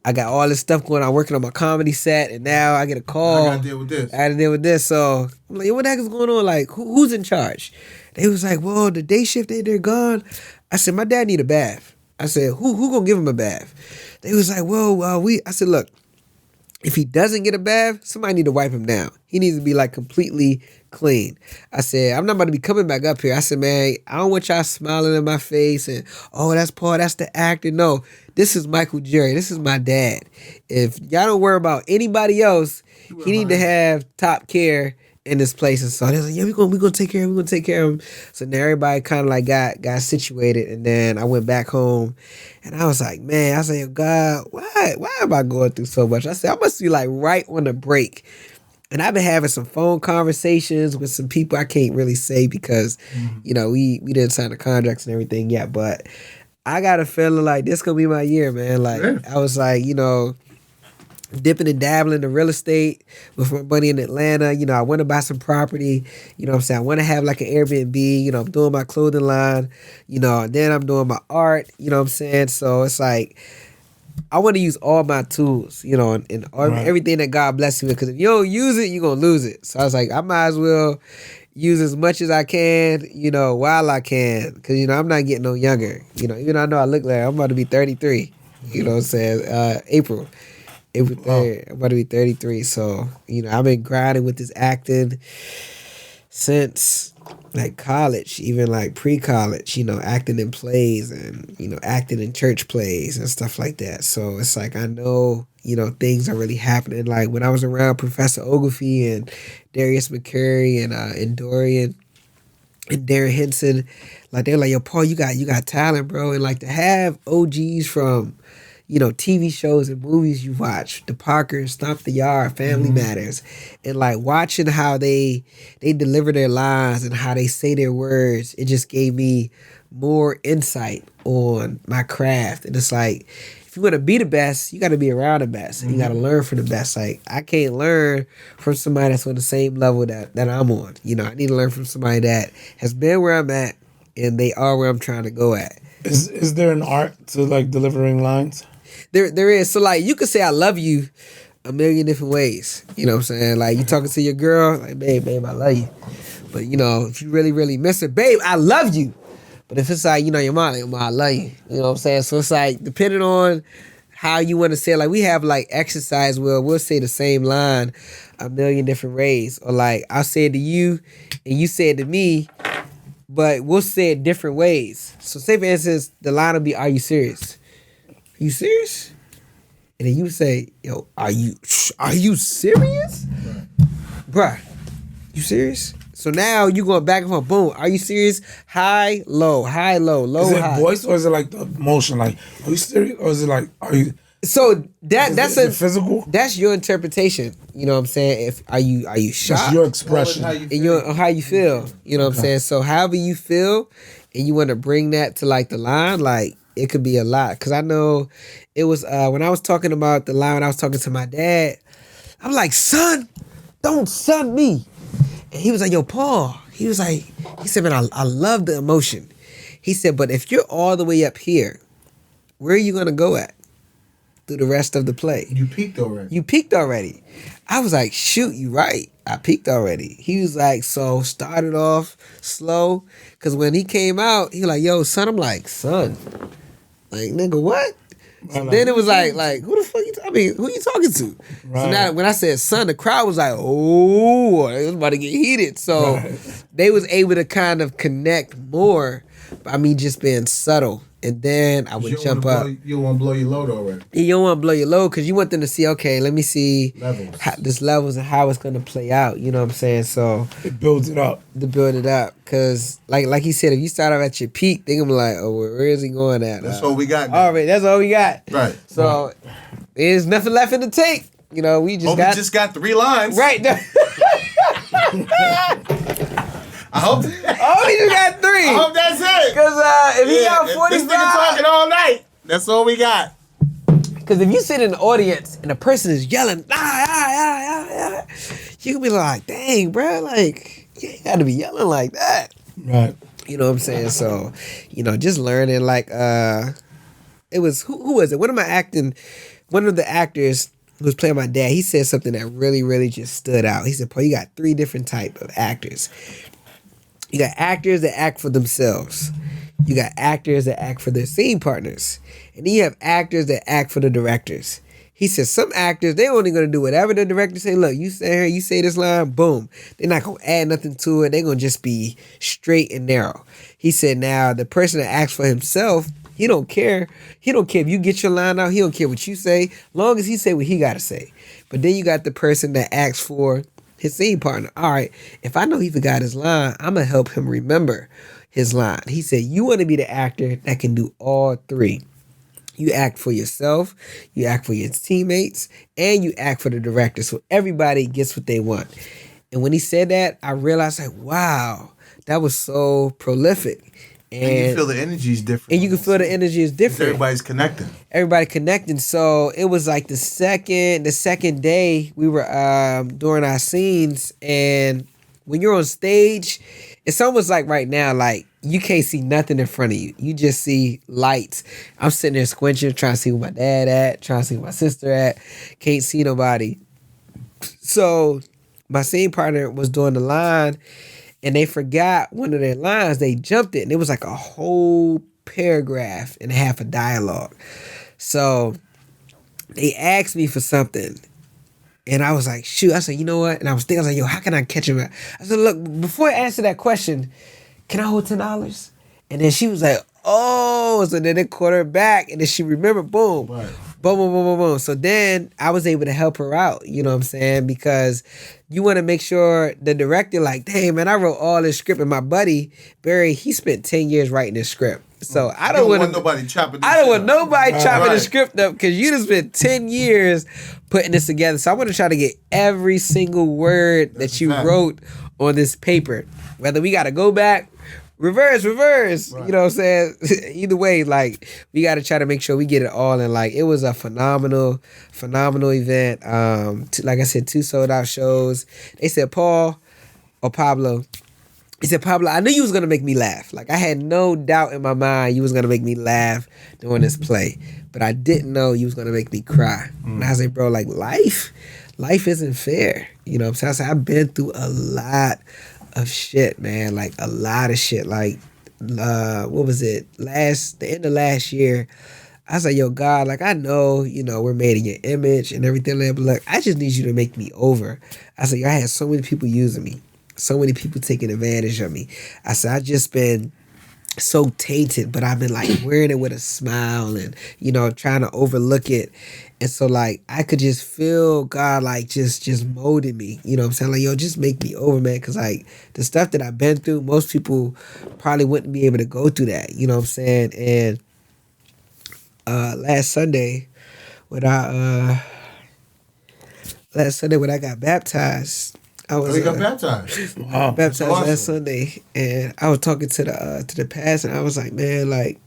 Speaker 1: I got all this stuff going on, working on my comedy set, and now I get a call.
Speaker 2: I got to deal with this.
Speaker 1: I had to deal with this. So, I'm like, what the heck is going on? Like, who's in charge? They was like, well, the day shift, they're gone. I said, my dad need a bath. I said, who gonna give him a bath? They was like, well, I said, look, if he doesn't get a bath, somebody need to wipe him down. He needs to be like completely clean. I said, I'm not about to be coming back up here. I said, man, I don't want y'all smiling in my face and, oh, that's Paul, that's the actor. No, this is Michael Jerry. This is my dad. If y'all don't worry about anybody else, he need to have top care in this place. And so they was like, yeah, we're gonna take care of him. We're gonna take care of him. So now everybody kind of like got situated. And then I went back home and I was like, man, I said, God, why am I going through so much? I said, I must be like right on the break. And I've been having some phone conversations with some people I can't really say because, you know, we didn't sign the contracts and everything yet. But I got a feeling like this gonna be my year, man. Like, I was like, you know, dipping and dabbling in real estate with my buddy in Atlanta. You know, I want to buy some property. You know what I'm saying? I want to have like an Airbnb. You know, I'm doing my clothing line. You know, and then I'm doing my art. You know what I'm saying? So it's like, I want to use all my tools, you know, and everything that God bless you with. Because if you don't use it, you're going to lose it. So I was like, I might as well use as much as I can, you know, while I can. Because, you know, I'm not getting no younger. You know, even though I know I look like I'm about to be 33. You know what I'm saying? April 3rd, I'm about to be 33. So, you know, I've been grinding with this acting since like college, even like pre-college, you know, acting in plays and, you know, acting in church plays and stuff like that. So it's like, I know, you know, things are really happening. Like when I was around Professor Ogilvie and Darius McCurry and Dorian and Darren Henson, like they're like, yo, Paul, you got talent, bro. And like to have OGs from, you know, TV shows and movies you watch, The Parkers, Stomp the Yard, Family Matters, and like watching how they deliver their lines and how they say their words, it just gave me more insight on my craft. And it's like, if you want to be the best, you got to be around the best, and you got to learn from the best. Like I can't learn from somebody that's on the same level that I'm on. You know, I need to learn from somebody that has been where I'm at and they are where I'm trying to go at.
Speaker 3: Is there an art to like delivering lines?
Speaker 1: There is. So like you could say I love you a million different ways. You know what I'm saying? Like you talking to your girl, like babe, I love you. But you know, if you really, really miss her, babe, I love you. But if it's like, you know, your mom, like, I love you. You know what I'm saying? So it's like depending on how you want to say it. Like we have like exercise where we'll say the same line a million different ways. Or like I'll say it to you and you say it to me, but we'll say it different ways. So say for instance, the line will be, are you serious? Are you serious? And then you say, yo, are you serious? Right. Bruh, you serious? So now you going back and forth, boom, are you serious? High, low, low, high.
Speaker 3: Is it voice or is it like the motion? Like, are you serious? Or is it like, are you...
Speaker 1: So that's
Speaker 3: it physical?
Speaker 1: That's your interpretation. You know what I'm saying? If are you shocked?
Speaker 3: That's your expression.
Speaker 1: How you feel. You know what I'm saying? So however you feel and you want to bring that to like the line, like it could be a lot. Cause I know it was when I was talking about the line when I was talking to my dad, I'm like, son, don't son me. And he was like, yo, Paul. He said, man, I love the emotion. He said, but if you're all the way up here, where are you gonna go at through the rest of the play?
Speaker 2: You peaked already.
Speaker 1: I was like, shoot, you right. I peaked already. He was like, so started off slow. Cause when he came out, he was like, yo, son. I'm like, son. Like, nigga, what? So then it was like, who the fuck who you talking to? Right. So now when I said son, the crowd was like, oh, it was about to get heated. So they was able to kind of connect more by me just being subtle. And then I would jump up.
Speaker 2: You don't want to blow your load already.
Speaker 1: You don't want to blow your load because you want them to see, okay, let me see levels and how it's going to play out. You know what I'm saying? So
Speaker 3: it builds it up.
Speaker 1: To build it up. Because like he said, if you start off at your peak, they're going to be like, oh, where is he going at?
Speaker 2: That's all we got.
Speaker 1: All right, that's all we got.
Speaker 2: Right.
Speaker 1: So there's nothing left in the tank. You know, we just
Speaker 2: got 3 lines.
Speaker 1: Right.
Speaker 2: I hope.
Speaker 1: Oh, you got 3.
Speaker 2: I hope that's it.
Speaker 1: Because if he got 45,
Speaker 2: this nigga talking all night. That's all we got.
Speaker 1: Because if you sit in the audience and the person is yelling, you can be like, dang, bro, like you ain't got to be yelling like that.
Speaker 3: Right.
Speaker 1: You know what I'm saying? So, you know, just learning like it was who was it? One of the actors who was playing my dad, he said something that really, really just stood out. He said, Paul, you got 3 different type of actors. You got actors that act for themselves. You got actors that act for their scene partners. And then you have actors that act for the directors. He said some actors, they're only going to do whatever the director say. Look, you say here, you say this line, boom. They're not going to add nothing to it. They're going to just be straight and narrow. He said now the person that acts for himself, he don't care. He don't care if you get your line out. He don't care what you say, long as he say what he got to say. But then you got the person that acts for his scene partner. All right, if I know he forgot his line, I'm going to help him remember his line. He said, you want to be the actor that can do all 3. You act for yourself, you act for your teammates, and you act for the director. So everybody gets what they want. And when he said that, I realized, like, wow, that was so prolific.
Speaker 2: And you feel the energy is different.
Speaker 1: And you can feel the energy is different.
Speaker 2: Everybody's connecting.
Speaker 1: Everybody connecting. So it was like the second day we were doing our scenes, and when you're on stage, it's almost like right now, like you can't see nothing in front of you. You just see lights. I'm sitting there squinching, trying to see where my dad at, trying to see where my sister at. Can't see nobody. So my scene partner was doing the line, and they forgot one of their lines. They jumped it, and it was like a whole paragraph and half a dialogue. So they asked me for something, and I was like, shoot. I said, you know what? And I was like, yo, how can I catch him? I said, look, before I answer that question, can I hold $10? And then she was like, oh. So then they caught her back, and then she remembered, boom. Right. Boom, boom, boom, boom, boom. So then I was able to help her out, you know what I'm saying? Because you want to make sure the director, like, dang, man, I wrote all this script, and my buddy, Barry, he spent 10 years writing this script. So I don't want
Speaker 2: nobody chopping this
Speaker 1: I don't want nobody chopping
Speaker 2: right.
Speaker 1: the script up, because you just spent 10 years putting this together. So I want to try to get every single word that you wrote on this paper. Whether we got to go back, reverse, right. You know what I'm saying? Either way, like, we got to try to make sure we get it all in. Like, it was a phenomenal event. Like I said, 2 sold out shows. They said, Paul or Pablo, He said, Pablo, I knew you was gonna make me laugh. Like I had no doubt in my mind you was gonna make me laugh during this play. But I didn't know you was gonna make me cry. And I said, bro, like life isn't fair. You know what I'm saying? I said, I've been through a lot of shit, man. Like a lot of shit. Like what was it? The end of last year, I was like, yo, God, like I know, we're made in your image and everything like that, but like I just need you to make me over. I said, yo, I had so many people using me. So many people taking advantage of me. I said, I just been so tainted, but I've been like wearing it with a smile and, trying to overlook it. And so like I could just feel God like just molding me. You know what I'm saying? Like, yo, just make me over, man. Cause like the stuff that I've been through, most people probably wouldn't be able to go through that. You know what I'm saying? And last Sunday when I got baptized, I was
Speaker 2: got baptized.
Speaker 3: Wow.
Speaker 1: baptized
Speaker 2: awesome.
Speaker 1: last Sunday, and I was talking to the pastor, and I was like, man, like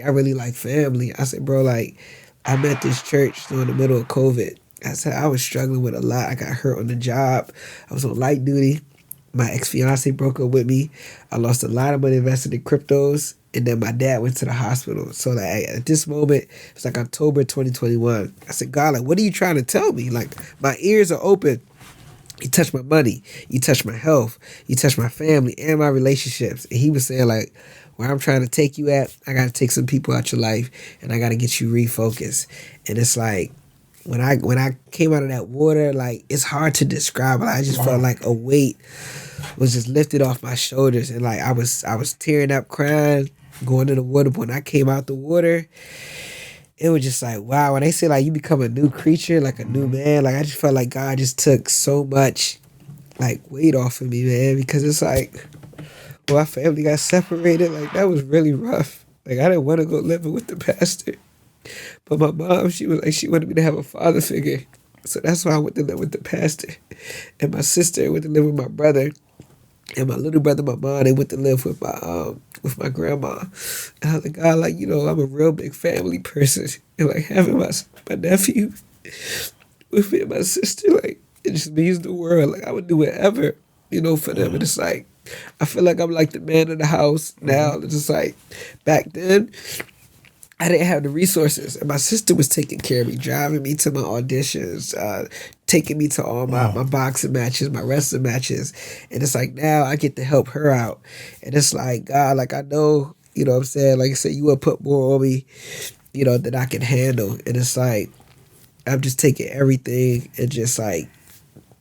Speaker 1: I really like family. I said, bro, like I'm at this church during the middle of COVID. I said I was struggling with a lot. I got hurt on the job. I was on light duty. My ex-fiance broke up with me. I lost a lot of money invested in cryptos, and then my dad went to the hospital. So like at this moment, it's like October 2021. I said, God, like what are you trying to tell me? Like my ears are open. You touch my money, you touch my health, you touch my family and my relationships. And he was saying like, where I'm trying to take you at, I got to take some people out your life and I got to get you refocused. And it's like, when I came out of that water, like it's hard to describe, but I just felt like a weight was just lifted off my shoulders. And like I was tearing up, crying, going in the water. But when I came out the water, it was just like, wow, when they say like you become a new creature, like a new man, like I just felt like God just took so much like weight off of me, man, because it's like when my family got separated, like that was really rough. Like I didn't want to go living with the pastor. But my mom, she wanted me to have a father figure. So that's why I went to live with the pastor. And my sister went to live with my brother. And my little brother, my mom, they went to live with my grandma. And I was like, God, like, I'm a real big family person. And like having my nephew with me and my sister, like, it just means the world. Like I would do whatever, for them. And it's like, I feel like I'm like the man of the house now. It's just like back then, I didn't have the resources, and my sister was taking care of me, driving me to my auditions, taking me to all my boxing matches, my wrestling matches, and it's like now I get to help her out, and it's like God, like I know, what I'm saying, like I said, you will put more on me, that I can handle, and it's like I'm just taking everything and just like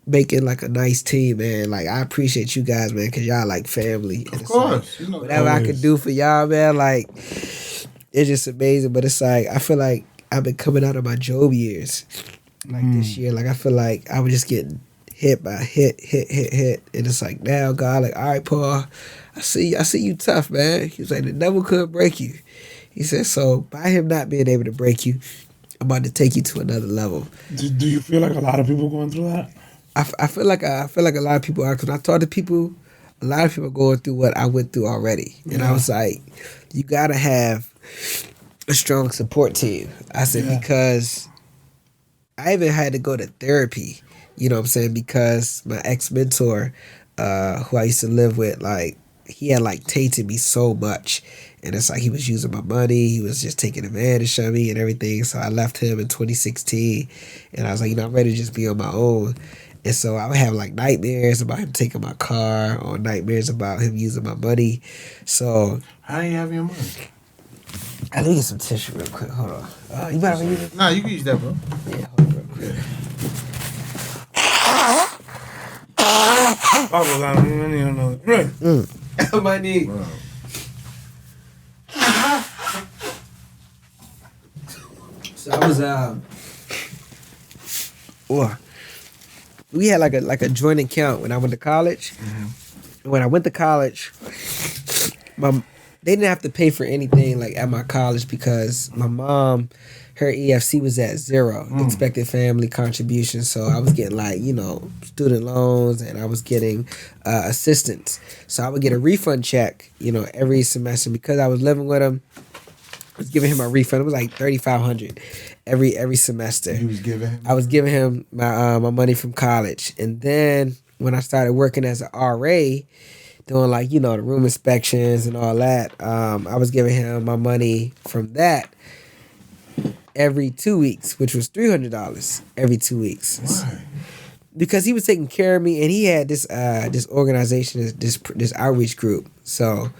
Speaker 1: making like a nice team, man. Like I appreciate you guys, man, because y'all like family. And
Speaker 2: Of course,
Speaker 1: like, whatever I can do for y'all, man, like. It's just amazing, but it's like I feel like I've been coming out of my Job years, like this year. Like I feel like I was just getting hit by hit, and it's like now God, like all right, Paul, I see you tough, man. He was like the devil couldn't break you. He said so by him not being able to break you, I'm about to take you to another level.
Speaker 3: Do you feel like a lot of people going through that?
Speaker 1: I feel like a lot of people are, because I talk to people, a lot of people are going through what I went through already, and I was like, you gotta have a strong support team. I said because I even had to go to therapy, you know what I'm saying, because my ex-mentor, who I used to live with, like he had like tainted me so much, and it's like he was using my money, he was just taking advantage of me and everything. So I left him in 2016, and I was like, I'm ready to just be on my own. And so I would have like nightmares about him taking my car, or nightmares about him using my money. So
Speaker 2: how you have your money?
Speaker 1: Let me get some tissue real quick. Hold on. You might use it?
Speaker 2: Nah, you can use that, bro.
Speaker 1: Yeah, hold on real quick. My knee.
Speaker 2: Wow.
Speaker 1: So I was we had like a joint account when I went to college. Mm-hmm. When I went to college, they didn't have to pay for anything like at my college because my mom, her EFC was at 0, expected family contribution. So I was getting like, student loans, and I was getting assistance. So I would get a refund check, every semester, because I was living with him. I was giving him a refund. It was like $3,500 every semester.
Speaker 2: You was giving him?
Speaker 1: I was giving him my money from college. And then when I started working as an RA, doing like, you know, the room inspections and all that. I was giving him my money from that every 2 weeks, which was $300 every 2 weeks.
Speaker 2: Why?
Speaker 1: Because he was taking care of me, and he had this organization, this outreach group. So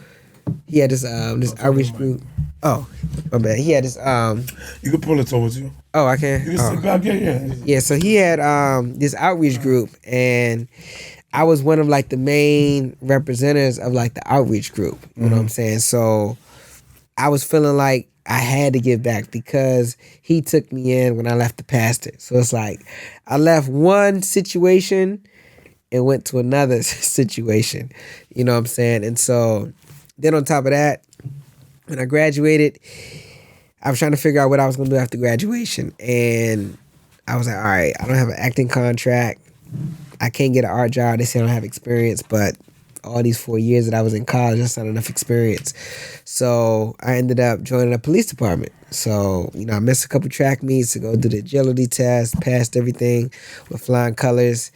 Speaker 1: he had this outreach group. Oh, my bad. He had this
Speaker 3: You can pull it towards you.
Speaker 1: Oh, I can.
Speaker 3: You can sit back. Yeah.
Speaker 1: Yeah, so he had this outreach group, and I was one of like the main representatives of like the outreach group. You know what I'm saying? So I was feeling like I had to give back because he took me in when I left the pastor. So it's like I left one situation and went to another situation. You know what I'm saying? And so then on top of that, when I graduated, I was trying to figure out what I was going to do after graduation. And I was like, all right, I don't have an acting contract. I can't get an art job. They say I don't have experience, but all these 4 years that I was in college, that's not enough experience. So I ended up joining a police department. So, you know, I missed a couple track meets to go do the agility test, passed everything with flying colors.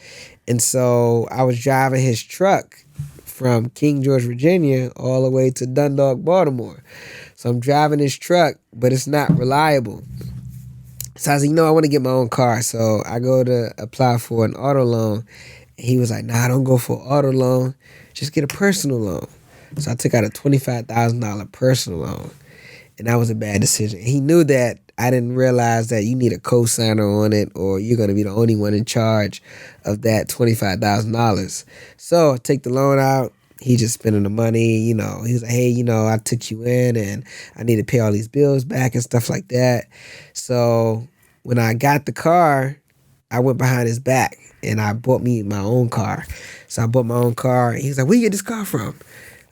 Speaker 1: And so I was driving his truck from King George, Virginia, all the way to Dundalk, Baltimore. So I'm driving his truck, but it's not reliable. So I was like, you know, I want to get my own car. So I go to apply for an auto loan. And he was like, nah, don't go for an auto loan. Just get a personal loan. So I took out a $25,000 personal loan. And that was a bad decision. He knew that. I didn't realize that you need a co-signer on it or you're going to be the only one in charge of that $25,000. So I take the loan out. He just spending the money, you know. He was like, hey, you know, I took you in and I need to pay all these bills back and stuff like that. So when I got the car, I went behind his back and I bought me my own car. So I bought my own car. And he was like, where you get this car from?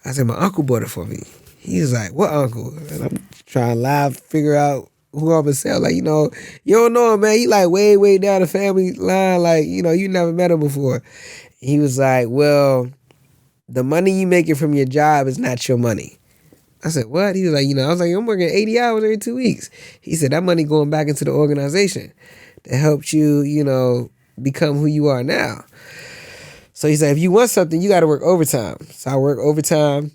Speaker 1: I said, my uncle bought it for me. He was like, what uncle? And I'm trying to figure out who I'm gonna sell. Like, you know, you don't know him, man. He like way down the family line. Like, you know, you never met him before. He was like, well, the money you making from your job is not your money. I said, what? He was like, you know, I was like, I'm working 80 hours every 2 weeks. He said, that money going back into the organization that helped you, you know, become who you are now. So he said, if you want something, you got to work overtime. So I work overtime.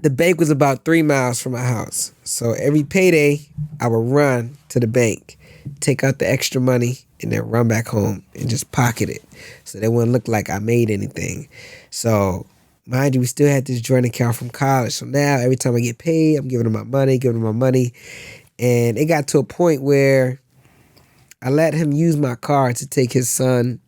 Speaker 1: The bank was about 3 miles from my house. So every payday, I would run to the bank, take out the extra money, and then run back home and just pocket it. So that wouldn't look like I made anything. So, mind you, we still had this joint account from college. So now every time I get paid, I'm giving him my money. And it got to a point where I let him use my car to take his son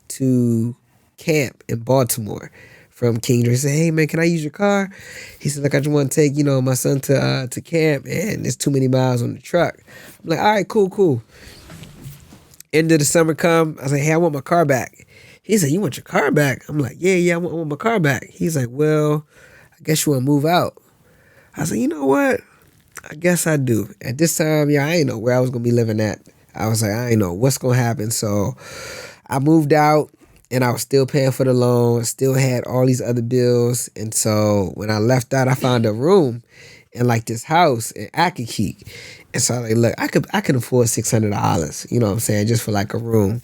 Speaker 1: to camp in Baltimore from King George. He said, hey, man, can I use your car? He said, look, I just want to take, you know, my son to camp, and there's too many miles on the truck. I'm like, all right, cool. End of the summer come, I was like, hey, I want my car back. He said, you want your car back? I'm like, yeah, I want my car back. He's like, well, I guess you want to move out. I said, you know what? I guess I do. At this time, I ain't know where I was going to be living at. I was like, I ain't know what's going to happen. So I moved out. And I was still paying for the loan, still had all these other bills. And so when I left out, I found a room in like this house in Akakeek. And so I was like, look, I could afford $600, you know what I'm saying, just for like a room.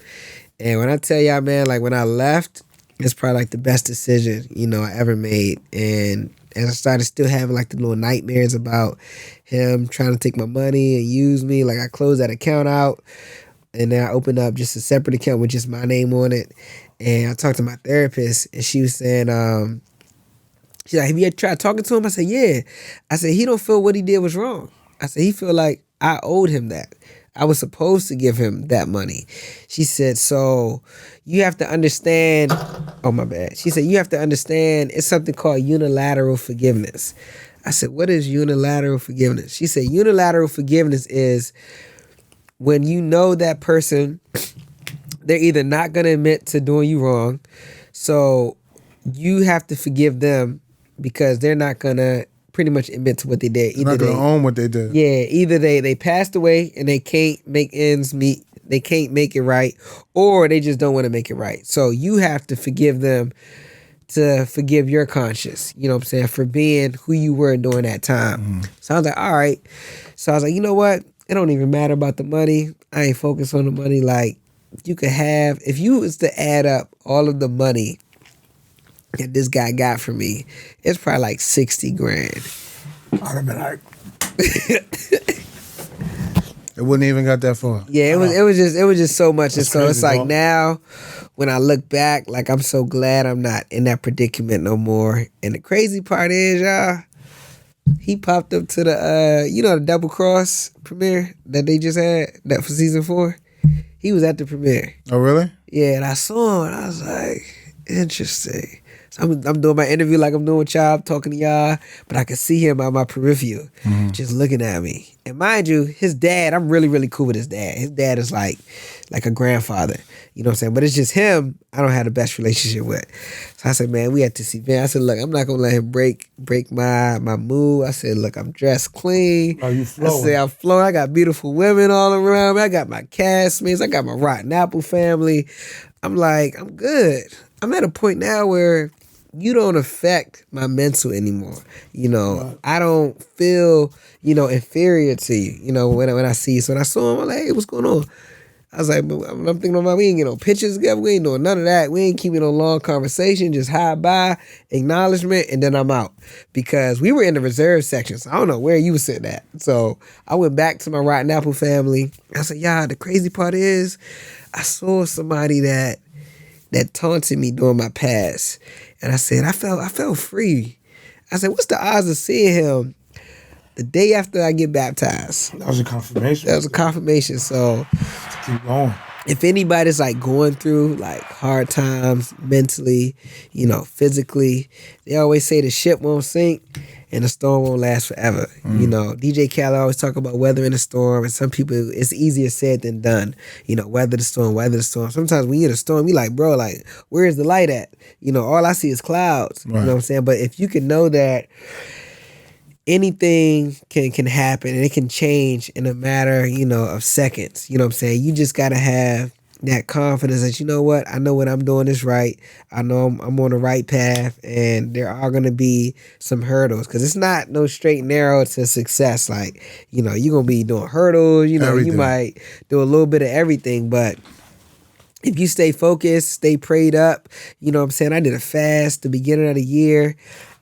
Speaker 1: And when I tell y'all, man, like when I left, it's probably like the best decision, you know, I ever made. And I started still having like the little nightmares about him trying to take my money and use me. Like I closed that account out. And then I opened up just a separate account with just my name on it. And I talked to my therapist, and she was saying, she's like, have you ever tried talking to him? I said, yeah. I said, he don't feel what he did was wrong. I said, he feel like I owed him that. I was supposed to give him that money. She said, so you have to understand, oh, my bad. She said, you have to understand it's something called unilateral forgiveness. I said, what is unilateral forgiveness? She said, unilateral forgiveness is when you know that person, they're either not going to admit to doing you wrong, so you have to forgive them because they're not going to pretty much admit to what they did.
Speaker 2: They're not going to own what they did.
Speaker 1: Yeah, either they passed away and they can't make ends meet, they can't make it right, or they just don't want to make it right. So you have to forgive them to forgive your conscience, you know what I'm saying, for being who you were during that time. So I was like, all right. So I was like, you know what? It don't even matter about the money. I ain't focused on the money. Like, you could have, if you was to add up all of the money that this guy got for me, it's probably like 60 grand.
Speaker 3: I'd have been like,
Speaker 2: It wouldn't even got that far.
Speaker 1: Yeah, it was just so much. And so
Speaker 3: crazy,
Speaker 1: it's like
Speaker 3: dog.
Speaker 1: now when I look back, like I'm so glad I'm not in that predicament no more. And the crazy part is, y'all, he popped up to the the Double Cross premiere that they just had that for season 4. He was at the premiere.
Speaker 2: Oh, really?
Speaker 1: Yeah, and I saw him and I was like, interesting. So I'm doing my interview like I'm doing with y'all, I'm talking to y'all, but I can see him on my peripheral just looking at me. And mind you, his dad, I'm really, really cool with his dad. His dad is like a grandfather. You know what I'm saying? But it's just him I don't have the best relationship with. So I said, man, we had to see Ben. I said, look, I'm not gonna let him break my mood. I said, look, I'm dressed clean.
Speaker 3: Oh, you
Speaker 1: I
Speaker 3: flowing.
Speaker 1: said, I'm flowing. I got beautiful women all around me. I got my castmates. I got my Rotten Apple family. I'm like, I'm good. I'm at a point now where you don't affect my mental anymore. I don't feel, inferior to you, when I see you. So when I saw him, I'm like, hey, what's going on? I was like, I'm thinking about we ain't getting no pictures together. We ain't doing none of that. We ain't keeping no long conversation. Just hi, bye, acknowledgement, and then I'm out. Because we were in the reserve section, so I don't know where you were sitting at. So I went back to my Rotten Apple family. I said, yeah, the crazy part is I saw somebody that taunted me during my past. And I said, I felt free. I said, what's the odds of seeing him the day after I get baptized?
Speaker 3: that was a confirmation.
Speaker 1: That was a confirmation. So
Speaker 3: Keep going.
Speaker 1: if anybody's like going through like hard times mentally, physically, they always say the ship won't sink and the storm won't last forever. DJ Khaled always talk about weathering the storm, and some people it's easier said than done. Weather the storm, weather the storm. Sometimes when you're in a storm, you like, bro, like, where's the light at? All I see is clouds.
Speaker 2: Right.
Speaker 1: You know what I'm saying? But if you can know that anything can happen and it can change in a matter, of seconds. You know what I'm saying? You just gotta have that confidence that, you know what, I know what I'm doing is right. I know I'm on the right path, and there are gonna be some hurdles because it's not no straight and narrow to success. Like, you're gonna be doing hurdles,
Speaker 2: Everything.
Speaker 1: you might do a little bit of everything, but if you stay focused, stay prayed up, you know what I'm saying? I did a fast the beginning of the year,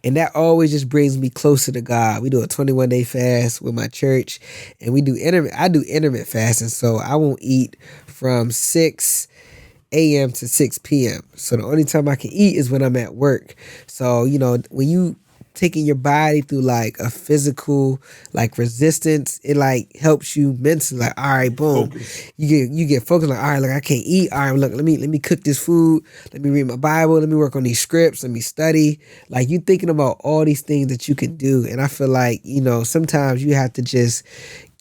Speaker 1: and that always just brings me closer to God. We do a 21-day fast with my church, and I do intermittent fasting, so I won't eat from 6 a.m. to 6 p.m. So the only time I can eat is when I'm at work. So, when you taking your body through like a physical like resistance, it like helps you mentally, like, all right, boom.
Speaker 3: Focus.
Speaker 1: You get focused, like, all right, look, I can't eat. All right, look, let me cook this food. Let me read my Bible. Let me work on these scripts. Let me study. Like, you thinking about all these things that you can do. And I feel like, sometimes you have to just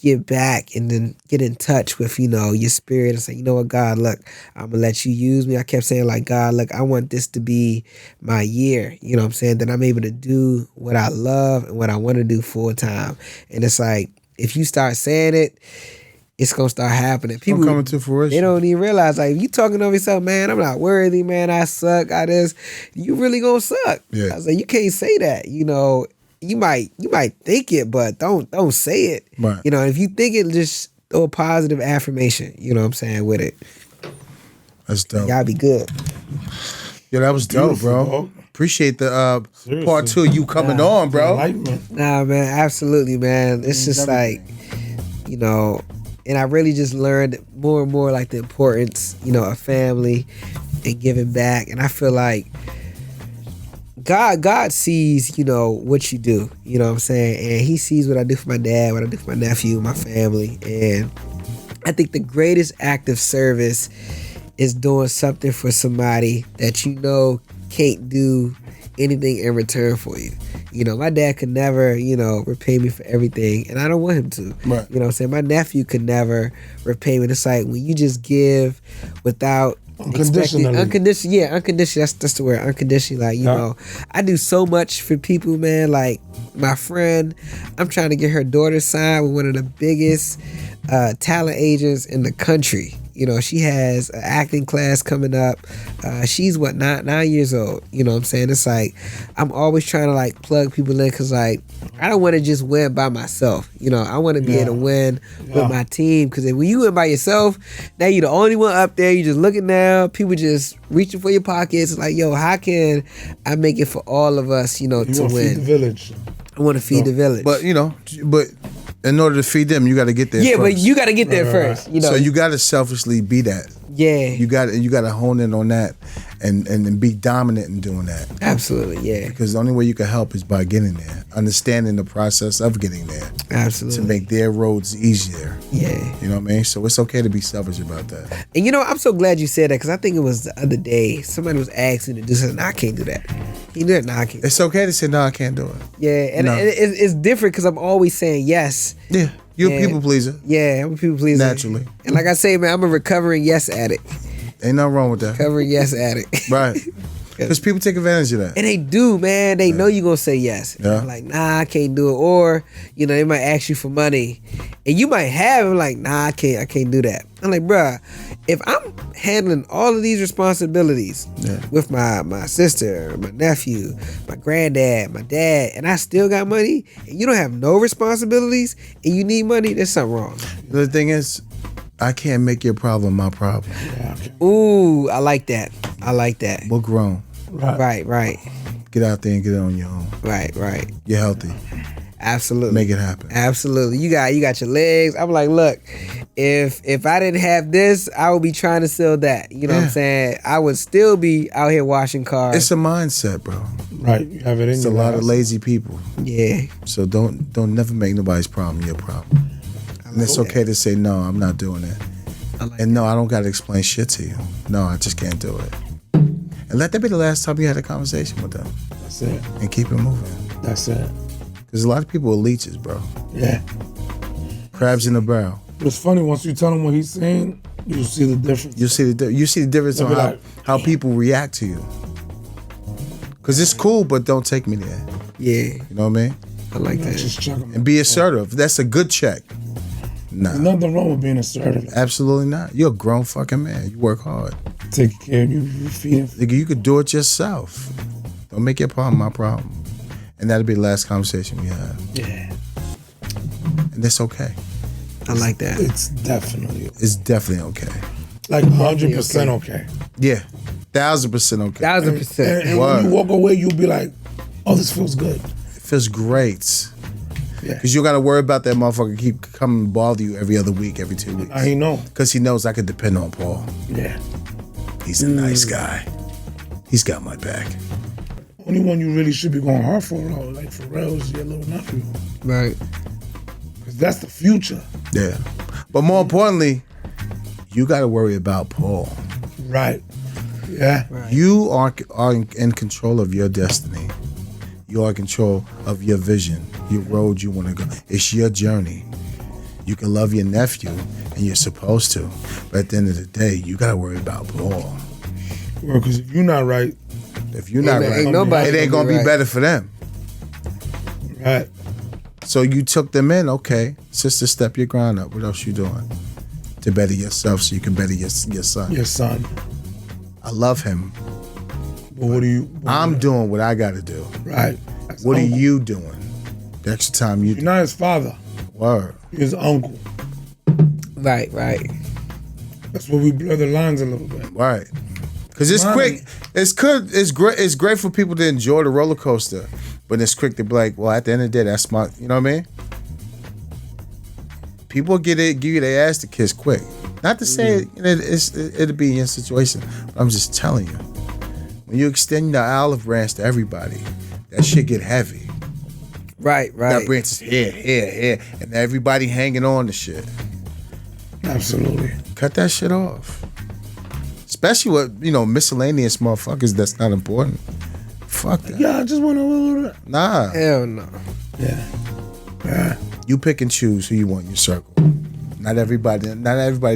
Speaker 1: get back and then get in touch with, your spirit and say, you know what, God, look, I'm going to let you use me. I kept saying, like, God, look, I want this to be my year. You know what I'm saying? That I'm able to do what I love and what I want to do full time. And it's like, if you start saying it, it's going to start happening. People
Speaker 2: coming to fruition.
Speaker 1: They don't even realize, like, if you talking over yourself, man, I'm not worthy, man, I suck, I this, you really going to suck.
Speaker 2: Yeah.
Speaker 1: I was like, you can't say that, You might think it, but don't say it.
Speaker 2: Right.
Speaker 1: If you think it, just throw a positive affirmation, you know what I'm saying, with it.
Speaker 2: That's dope.
Speaker 1: Y'all be good.
Speaker 2: Yeah, that was dope,
Speaker 3: Beautiful,
Speaker 2: bro.
Speaker 3: dog.
Speaker 2: Appreciate the
Speaker 3: Seriously.
Speaker 2: part 2 of you coming on, bro.
Speaker 3: Enlightenment.
Speaker 1: Nah, man, absolutely, man. It's just like, and I really just learned more and more like the importance, of family and giving back. And I feel like God sees, what you do, you know what I'm saying? And he sees what I do for my dad, what I do for my nephew, my family. And I think the greatest act of service is doing something for somebody that can't do anything in return for you. My dad could never, repay me for everything, and I don't want him to.
Speaker 2: Right.
Speaker 1: You know what I'm saying? My nephew could never repay me. It's like when you just give without
Speaker 3: Unconditionally.
Speaker 1: Unconditionally. That's the word. Unconditionally. Like, I do so much for people, man. Like my friend, I'm trying to get her daughter signed with one of the biggest talent agents in the country. She has an acting class coming up. She's 9 years old. You know what I'm saying? It's like I'm always trying to like plug people in because like I don't want to just win by myself. You know, I want to be able to win with my team. Because when you win by yourself, now you're the only one up there. You just looking down. People just reaching for your pockets. Like, yo, how can I make it for all of us? You know, to win.
Speaker 3: Feed the village.
Speaker 1: I want to feed the village.
Speaker 2: But in order to feed them, you got to get there.
Speaker 1: Yeah,
Speaker 2: first.
Speaker 1: but you got to get there first. You know,
Speaker 2: so you got to selfishly be that.
Speaker 1: Yeah,
Speaker 2: you got to hone in on that and be dominant in doing that.
Speaker 1: Absolutely, yeah.
Speaker 2: Because the only way you can help is by getting there, understanding the process of getting there.
Speaker 1: Absolutely,
Speaker 2: to make their roads easier.
Speaker 1: Yeah,
Speaker 2: you know what I mean. So it's okay to be selfish about that.
Speaker 1: And you know, I'm so glad you said that because I think it was the other day somebody was asking to do something. No, I can't do that. You do that? No, I can't.
Speaker 2: It's okay to say no, I can't do it.
Speaker 1: Yeah, and it's different because I'm always saying yes.
Speaker 2: Yeah. You're a people pleaser.
Speaker 1: Yeah, I'm a people pleaser.
Speaker 2: Naturally.
Speaker 1: And like I say, man, I'm a recovering yes addict.
Speaker 2: Ain't nothing wrong with that.
Speaker 1: Recovering yes addict.
Speaker 2: Right. Because people take advantage of that.
Speaker 1: And they do, man. They know you're going to say yes.
Speaker 2: Yeah.
Speaker 1: I'm like, nah, I can't do it. Or, you know, they might ask you for money. And you might have it. Like, nah, I can't do that. I'm like, bruh, if I'm handling all of these responsibilities with my sister, my nephew, my granddad, my dad, and I still got money, and you don't have no responsibilities, and you need money, there's something wrong.
Speaker 2: The thing is, I can't make your problem my problem.
Speaker 3: Yeah, okay.
Speaker 1: Ooh, I like that.
Speaker 2: We're grown.
Speaker 1: Right.
Speaker 2: Get out there and get it on your own.
Speaker 1: Right.
Speaker 2: You're healthy.
Speaker 1: Absolutely.
Speaker 2: Make it happen.
Speaker 1: Absolutely. You got your legs. I'm like, look, if I didn't have this, I would be trying to sell that. You know what I'm saying? I would still be out here washing cars.
Speaker 2: It's a mindset, bro.
Speaker 3: Right. You have it in
Speaker 2: It's a lot of lazy people.
Speaker 1: Yeah.
Speaker 2: So don't never make nobody's problem your problem. And it's okay to say, no, I'm not doing it. And no, I don't got to explain shit to you. No, I just can't do it. And let that be the last time you had a conversation with them.
Speaker 3: That's it.
Speaker 2: And keep it moving.
Speaker 3: That's it.
Speaker 2: Because a lot of people are leeches, bro.
Speaker 3: Yeah.
Speaker 2: Crabs in the barrel.
Speaker 3: But it's funny, once you tell him what he's saying, you see the difference.
Speaker 2: You see the difference on how people react to you. Because it's cool, but don't take me there.
Speaker 1: Yeah.
Speaker 2: You know what I mean?
Speaker 1: I like that.
Speaker 3: Just check him.
Speaker 2: And be assertive. That's a good check. Nah.
Speaker 3: There's nothing wrong with being assertive.
Speaker 2: Absolutely not. You're a grown fucking man. You work hard.
Speaker 3: Take care of you, feed him.
Speaker 2: Nigga, you could do it yourself. Don't make your problem my problem. And that'll be the last conversation we have.
Speaker 3: Yeah.
Speaker 2: And that's okay.
Speaker 1: I like that.
Speaker 3: It's definitely
Speaker 2: okay.
Speaker 3: like 100% okay.
Speaker 2: Yeah. 1,000% okay.
Speaker 1: 1,000%.
Speaker 3: And when you walk away, you'll be like, oh, this feels good.
Speaker 2: It feels great.
Speaker 3: Yeah.
Speaker 2: Because you got to worry about that motherfucker keep coming to bother you every other week, every 2 weeks.
Speaker 3: I know.
Speaker 2: Because he knows I can depend on Paul.
Speaker 3: Yeah.
Speaker 2: He's a nice guy. He's got my back.
Speaker 3: Only one you really should be going hard for, though, like for real, is your little nephew.
Speaker 1: Right.
Speaker 3: Because that's the future.
Speaker 2: Yeah. But more importantly, you got to worry about Paul.
Speaker 3: Right. Yeah.
Speaker 1: Right.
Speaker 2: You are in control of your destiny. You are in control of your vision, your road you want to go. It's your journey. You can love your nephew, and you're supposed to. But at the end of the day, you got to worry about Paul.
Speaker 3: Well, because if you're not right,
Speaker 2: If you're not right,
Speaker 1: nobody
Speaker 2: it ain't going to be
Speaker 1: right.
Speaker 2: better for them.
Speaker 3: right.
Speaker 2: So you took them in, okay. Sister, step your grind up. What else you doing? To better yourself so you can better your son.
Speaker 3: Your son.
Speaker 2: I love him.
Speaker 3: But what do you...
Speaker 2: I'm doing what I got to do.
Speaker 3: Right.
Speaker 2: What are you doing? The extra time you
Speaker 3: You're not his father.
Speaker 2: Word.
Speaker 3: You're his uncle.
Speaker 1: Right.
Speaker 3: That's where we blur the lines a little bit.
Speaker 2: Right. Because it's quick. It's good. It's great for people to enjoy the roller coaster, but it's quick to be like, well, at the end of the day, that's my. You know what I mean? People give you their ass to kiss quick. Not to say it'll be in your situation. But I'm just telling you, when you extend the olive branch to everybody, that shit get heavy.
Speaker 1: Right.
Speaker 2: That branch is here, and everybody hanging on to shit.
Speaker 3: Absolutely.
Speaker 2: Cut that shit off. Especially with, miscellaneous motherfuckers that's not important. Fuck that.
Speaker 3: Yeah, I just want to...
Speaker 2: Nah.
Speaker 1: Hell no.
Speaker 3: Yeah.
Speaker 2: You pick and choose who you want in your circle. Not everybody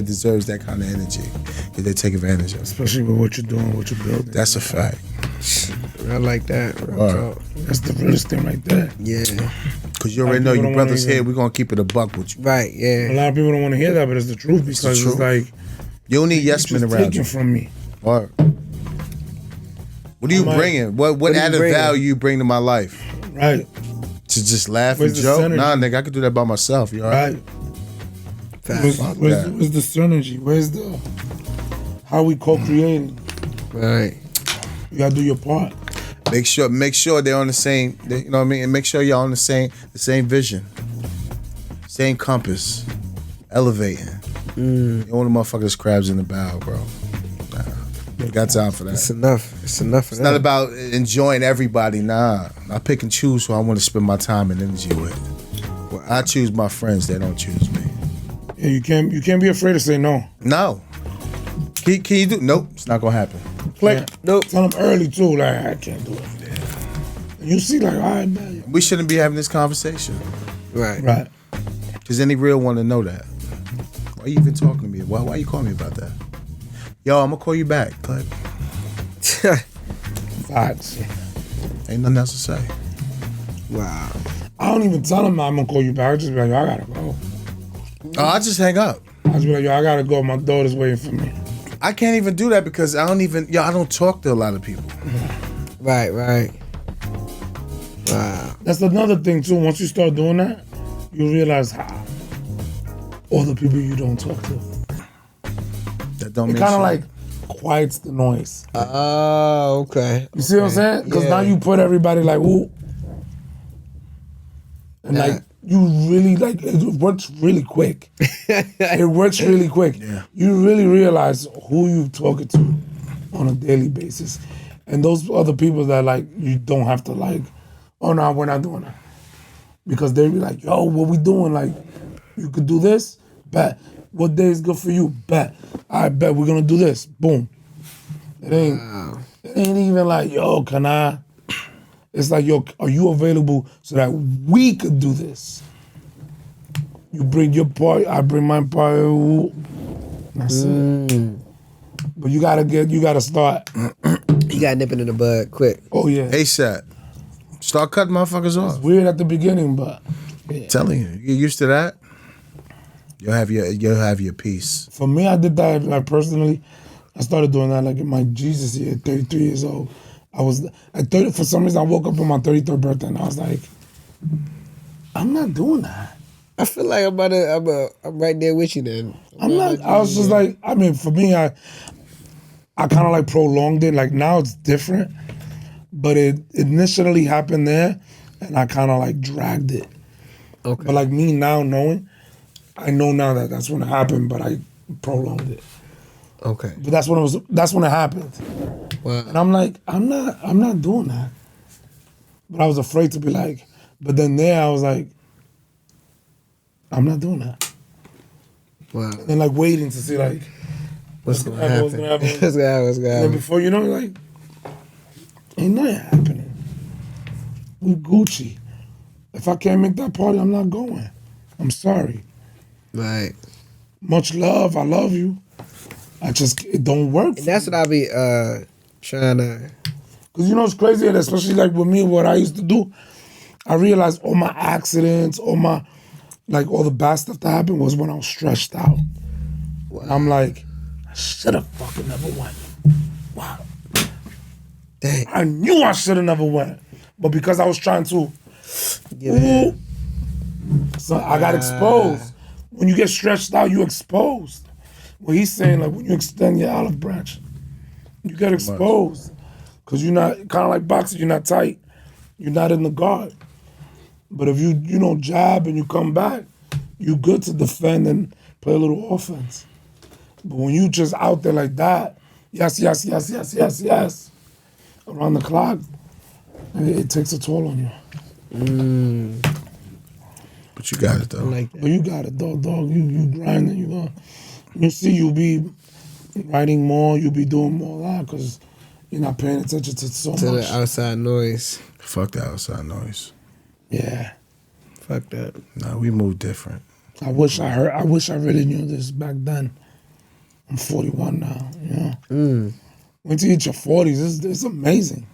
Speaker 2: deserves that kind of energy because they take advantage of it.
Speaker 3: Especially with what you're doing, what you're building.
Speaker 2: That's a fact.
Speaker 1: I like that.
Speaker 3: That's the realest thing right there.
Speaker 1: Yeah.
Speaker 2: Because you already know your brother's here. We're going to keep it a buck with you.
Speaker 1: Right, yeah.
Speaker 3: A lot of people don't want to hear that, but it's the truth because it's like...
Speaker 2: You don't need yes men around you.
Speaker 3: From me.
Speaker 2: What are you bringing? What added value you bring to my life?
Speaker 3: Right.
Speaker 2: To just laugh
Speaker 3: Where's
Speaker 2: and
Speaker 3: the
Speaker 2: joke?
Speaker 3: synergy?
Speaker 2: Nah, nigga, I could do that by myself. You all right?
Speaker 3: Where's the synergy? Where's the how we co-creating?
Speaker 1: Right.
Speaker 3: You gotta do your part.
Speaker 2: Make sure they're on the same. You know what I mean? And make sure y'all on the same vision, same compass, elevating. You don't want the motherfuckers crabs in the barrel, bro. Nah, got time for that.
Speaker 1: It's enough. It's enough.
Speaker 2: It's not about enjoying everybody. Nah, I pick and choose who I want to spend my time and energy with.
Speaker 1: Wow.
Speaker 2: I choose my friends. They don't choose me.
Speaker 3: Yeah, you can't be afraid to say no.
Speaker 2: No. Can you do? Nope. It's not gonna happen.
Speaker 3: Like,
Speaker 1: Nope.
Speaker 3: tell them early too. Like, I can't do it. And you see, like, all right, man.
Speaker 2: We shouldn't be having this conversation.
Speaker 1: Right.
Speaker 3: Right.
Speaker 2: Cause any real one to know that. Why you even talking to me? Why you calling me about that? Yo, I'm gonna call you back. Like,
Speaker 3: Facts.
Speaker 2: ain't nothing else to say.
Speaker 1: Wow.
Speaker 3: I don't even tell them I'm gonna call you back. I just be like, yo, I gotta go.
Speaker 2: Oh, I just hang up.
Speaker 3: I just be like, yo, I gotta go. My daughter's waiting for me.
Speaker 2: I can't even do that because I don't talk to a lot of people.
Speaker 1: Right. Wow.
Speaker 3: That's another thing too. Once you start doing that, you realize how all the people you don't talk to.
Speaker 2: That don't
Speaker 3: It
Speaker 2: mean
Speaker 3: kind of
Speaker 2: shit.
Speaker 3: like quiets the noise.
Speaker 1: Oh, okay.
Speaker 3: You see what I'm saying? Because now
Speaker 1: Yeah.
Speaker 3: you put everybody like, ooh. And
Speaker 1: Nah.
Speaker 3: like, you really, like, it works really quick. It works really quick.
Speaker 2: Yeah.
Speaker 3: You really realize who you're talking to on a daily basis. And those other people that, like, you don't have to, like, oh, no, we're not doing that. Because they be like, yo, what we doing? Like, you could do this? Bet. What day is good for you? Bet. I bet we're going to do this. Boom. It ain't even like, yo, can I? It's like, yo, are you available so that we could do this? You bring your part, I bring my part. That's it. But you gotta start.
Speaker 1: You got to nip it in the bud quick.
Speaker 3: Oh yeah.
Speaker 2: ASAP. Start cutting motherfuckers off.
Speaker 3: Weird at the beginning, but
Speaker 2: Telling you get used to that. You'll have your peace.
Speaker 3: for me, I did that like personally. I started doing that like in my Jesus year, 33 years old. I was at 30. For some reason, I woke up on my 33rd birthday and I was like, I'm not doing that.
Speaker 1: I feel like I'm right there with you then.
Speaker 3: I'm not. I was just like, I mean, for me, I kind of like prolonged it. Like now it's different, but it initially happened there, and I kind of like dragged it.
Speaker 1: Okay.
Speaker 3: But like me now knowing, I know now that that's when it happened, but I prolonged it.
Speaker 1: Okay.
Speaker 3: But that's when it was. That's when it happened,
Speaker 1: Wow.
Speaker 3: and I'm like, I'm not doing that. But I was afraid to be like. But then there, I was like, I'm not doing that.
Speaker 1: Wow.
Speaker 3: And like waiting to see like.
Speaker 1: What's going to
Speaker 3: happen,
Speaker 1: happen?
Speaker 3: what's gonna happen?
Speaker 1: What's going to happen? What's going to
Speaker 3: And then
Speaker 1: happen?
Speaker 3: before you know, like, ain't nothing happening. We Gucci. If I can't make that party, I'm not going. I'm sorry.
Speaker 1: Right.
Speaker 3: Much love. I love you. It don't work.
Speaker 1: And that's what I be trying to.
Speaker 3: Because you know what's crazy? And especially like with me, what I used to do, I realized all my accidents, all the bad stuff that happened was when I was stressed out. And I'm like, I should have fucking never went. Wow.
Speaker 1: Dang.
Speaker 3: I knew I should have never went. But because I was trying to,
Speaker 1: Yeah.
Speaker 3: so I got exposed. When you get stretched out, you exposed. What he's saying, like when you extend your olive branch, you get exposed. Because you're not, kind of like boxing, you're not tight. You're not in the guard. But if you jab and you come back, you good to defend and play a little offense. But when you just out there like that, yes, around the clock, it takes a toll on you.
Speaker 2: But you got it though.
Speaker 1: I like that.
Speaker 3: But you got it, dog. You grinding, you go. You see, you'll be writing more, you'll be doing more of that because you're not paying attention to so
Speaker 1: To
Speaker 3: much.
Speaker 1: the outside noise.
Speaker 2: Fuck the outside noise.
Speaker 3: Yeah.
Speaker 1: Fuck that.
Speaker 2: Nah, we move different.
Speaker 3: I wish I really knew this back then. I'm 41 now, you know. When you hit your 40s, it's amazing.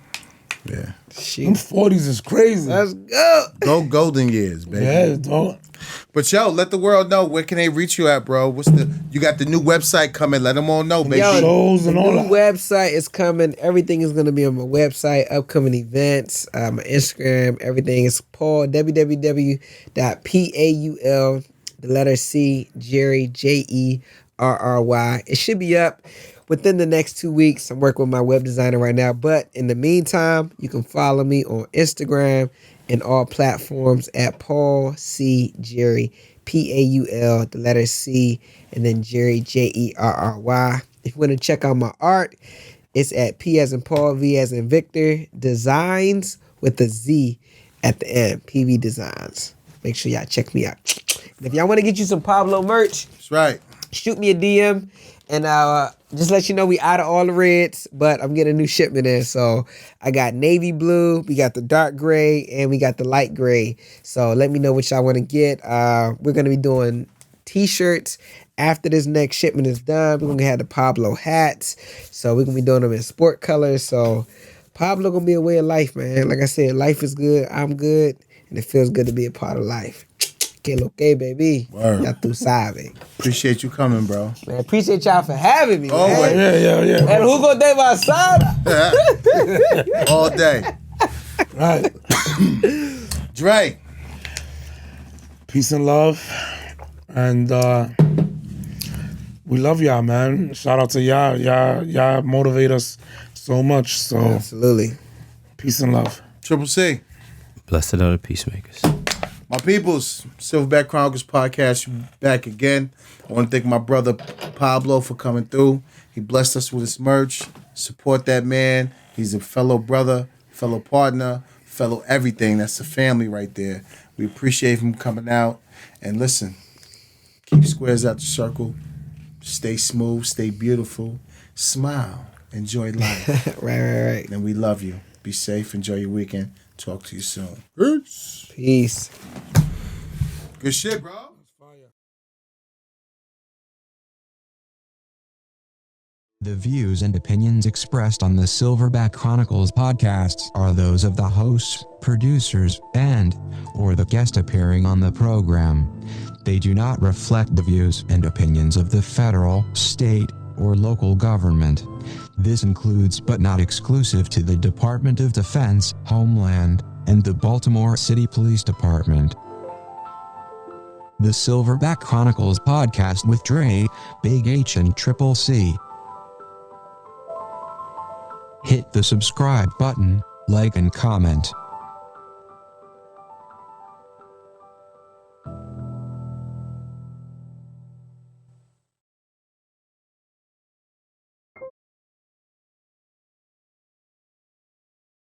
Speaker 2: Yeah.
Speaker 3: Them 40s is crazy.
Speaker 1: Let's go.
Speaker 2: Go golden years, baby.
Speaker 3: Yeah, dog.
Speaker 2: But yo, let the world know where can they reach you at, bro. You got the new website coming? Let them all know, baby.
Speaker 1: Yo,
Speaker 3: Shows and
Speaker 1: the
Speaker 3: all
Speaker 1: new
Speaker 3: that.
Speaker 1: website is coming. Everything is gonna be on my website. Upcoming events, my Instagram, everything is Paul www.paul the letter C Jerry Jerry. It should be up within the next 2 weeks. I'm working with my web designer right now, but in the meantime, you can follow me on Instagram and all platforms at Paul C Jerry Paul the letter C and then Jerry Jerry. If you want to check out my art, it's at P as in Paul, V as in Victor Designs with a Z at the end. PV Designs. Make sure y'all check me out. And if y'all want to get you some Pablo merch,
Speaker 2: That's right.
Speaker 1: shoot me a DM and just let you know we out of all the reds, but I'm getting a new shipment in. So I got navy blue, we got the dark gray, and we got the light gray. So let me know what y'all want to get. We're going to be doing t-shirts after this next shipment is done. We're going to have the Pablo hats. So we're going to be doing them in sport colors. So Pablo going to be a way of life, man. Like I said, life is good. I'm good. And it feels good to be a part of life. Que lo que, baby.
Speaker 2: Word.
Speaker 1: Ya tú sabes.
Speaker 2: Appreciate you coming, bro.
Speaker 1: Man, appreciate y'all for having me.
Speaker 2: Always.
Speaker 1: Man.
Speaker 3: Yeah.
Speaker 1: And Hugo de Basada.
Speaker 2: All day.
Speaker 3: Right.
Speaker 2: Dre.
Speaker 3: Peace and love. And we love y'all, man. Shout out to y'all. Y'all motivate us so much. So
Speaker 1: Absolutely.
Speaker 3: peace and love.
Speaker 2: Triple C.
Speaker 4: Blessed are the peacemakers.
Speaker 2: My peoples, Silverback Chronicles podcast, back again. I want to thank my brother Pablo for coming through. He blessed us with his merch. Support that man. He's a fellow brother, fellow partner, fellow everything. That's a family right there. We appreciate him coming out. And listen, keep squares out the circle. Stay smooth, stay beautiful. Smile. Enjoy life.
Speaker 1: Right.
Speaker 2: And we love you. Be safe. Enjoy your weekend. Talk to you soon. Peace.
Speaker 1: Peace.
Speaker 2: Good shit, bro.
Speaker 5: The views and opinions expressed on the Silverback Chronicles podcasts are those of the hosts, producers, or the guest appearing on the program. They do not reflect the views and opinions of the federal, state, or local government. This includes but not exclusive to the Department of Defense, Homeland, and the Baltimore City Police Department. The Silverback Chronicles podcast with Dre, Big H, and Triple C. Hit the subscribe button, like and comment.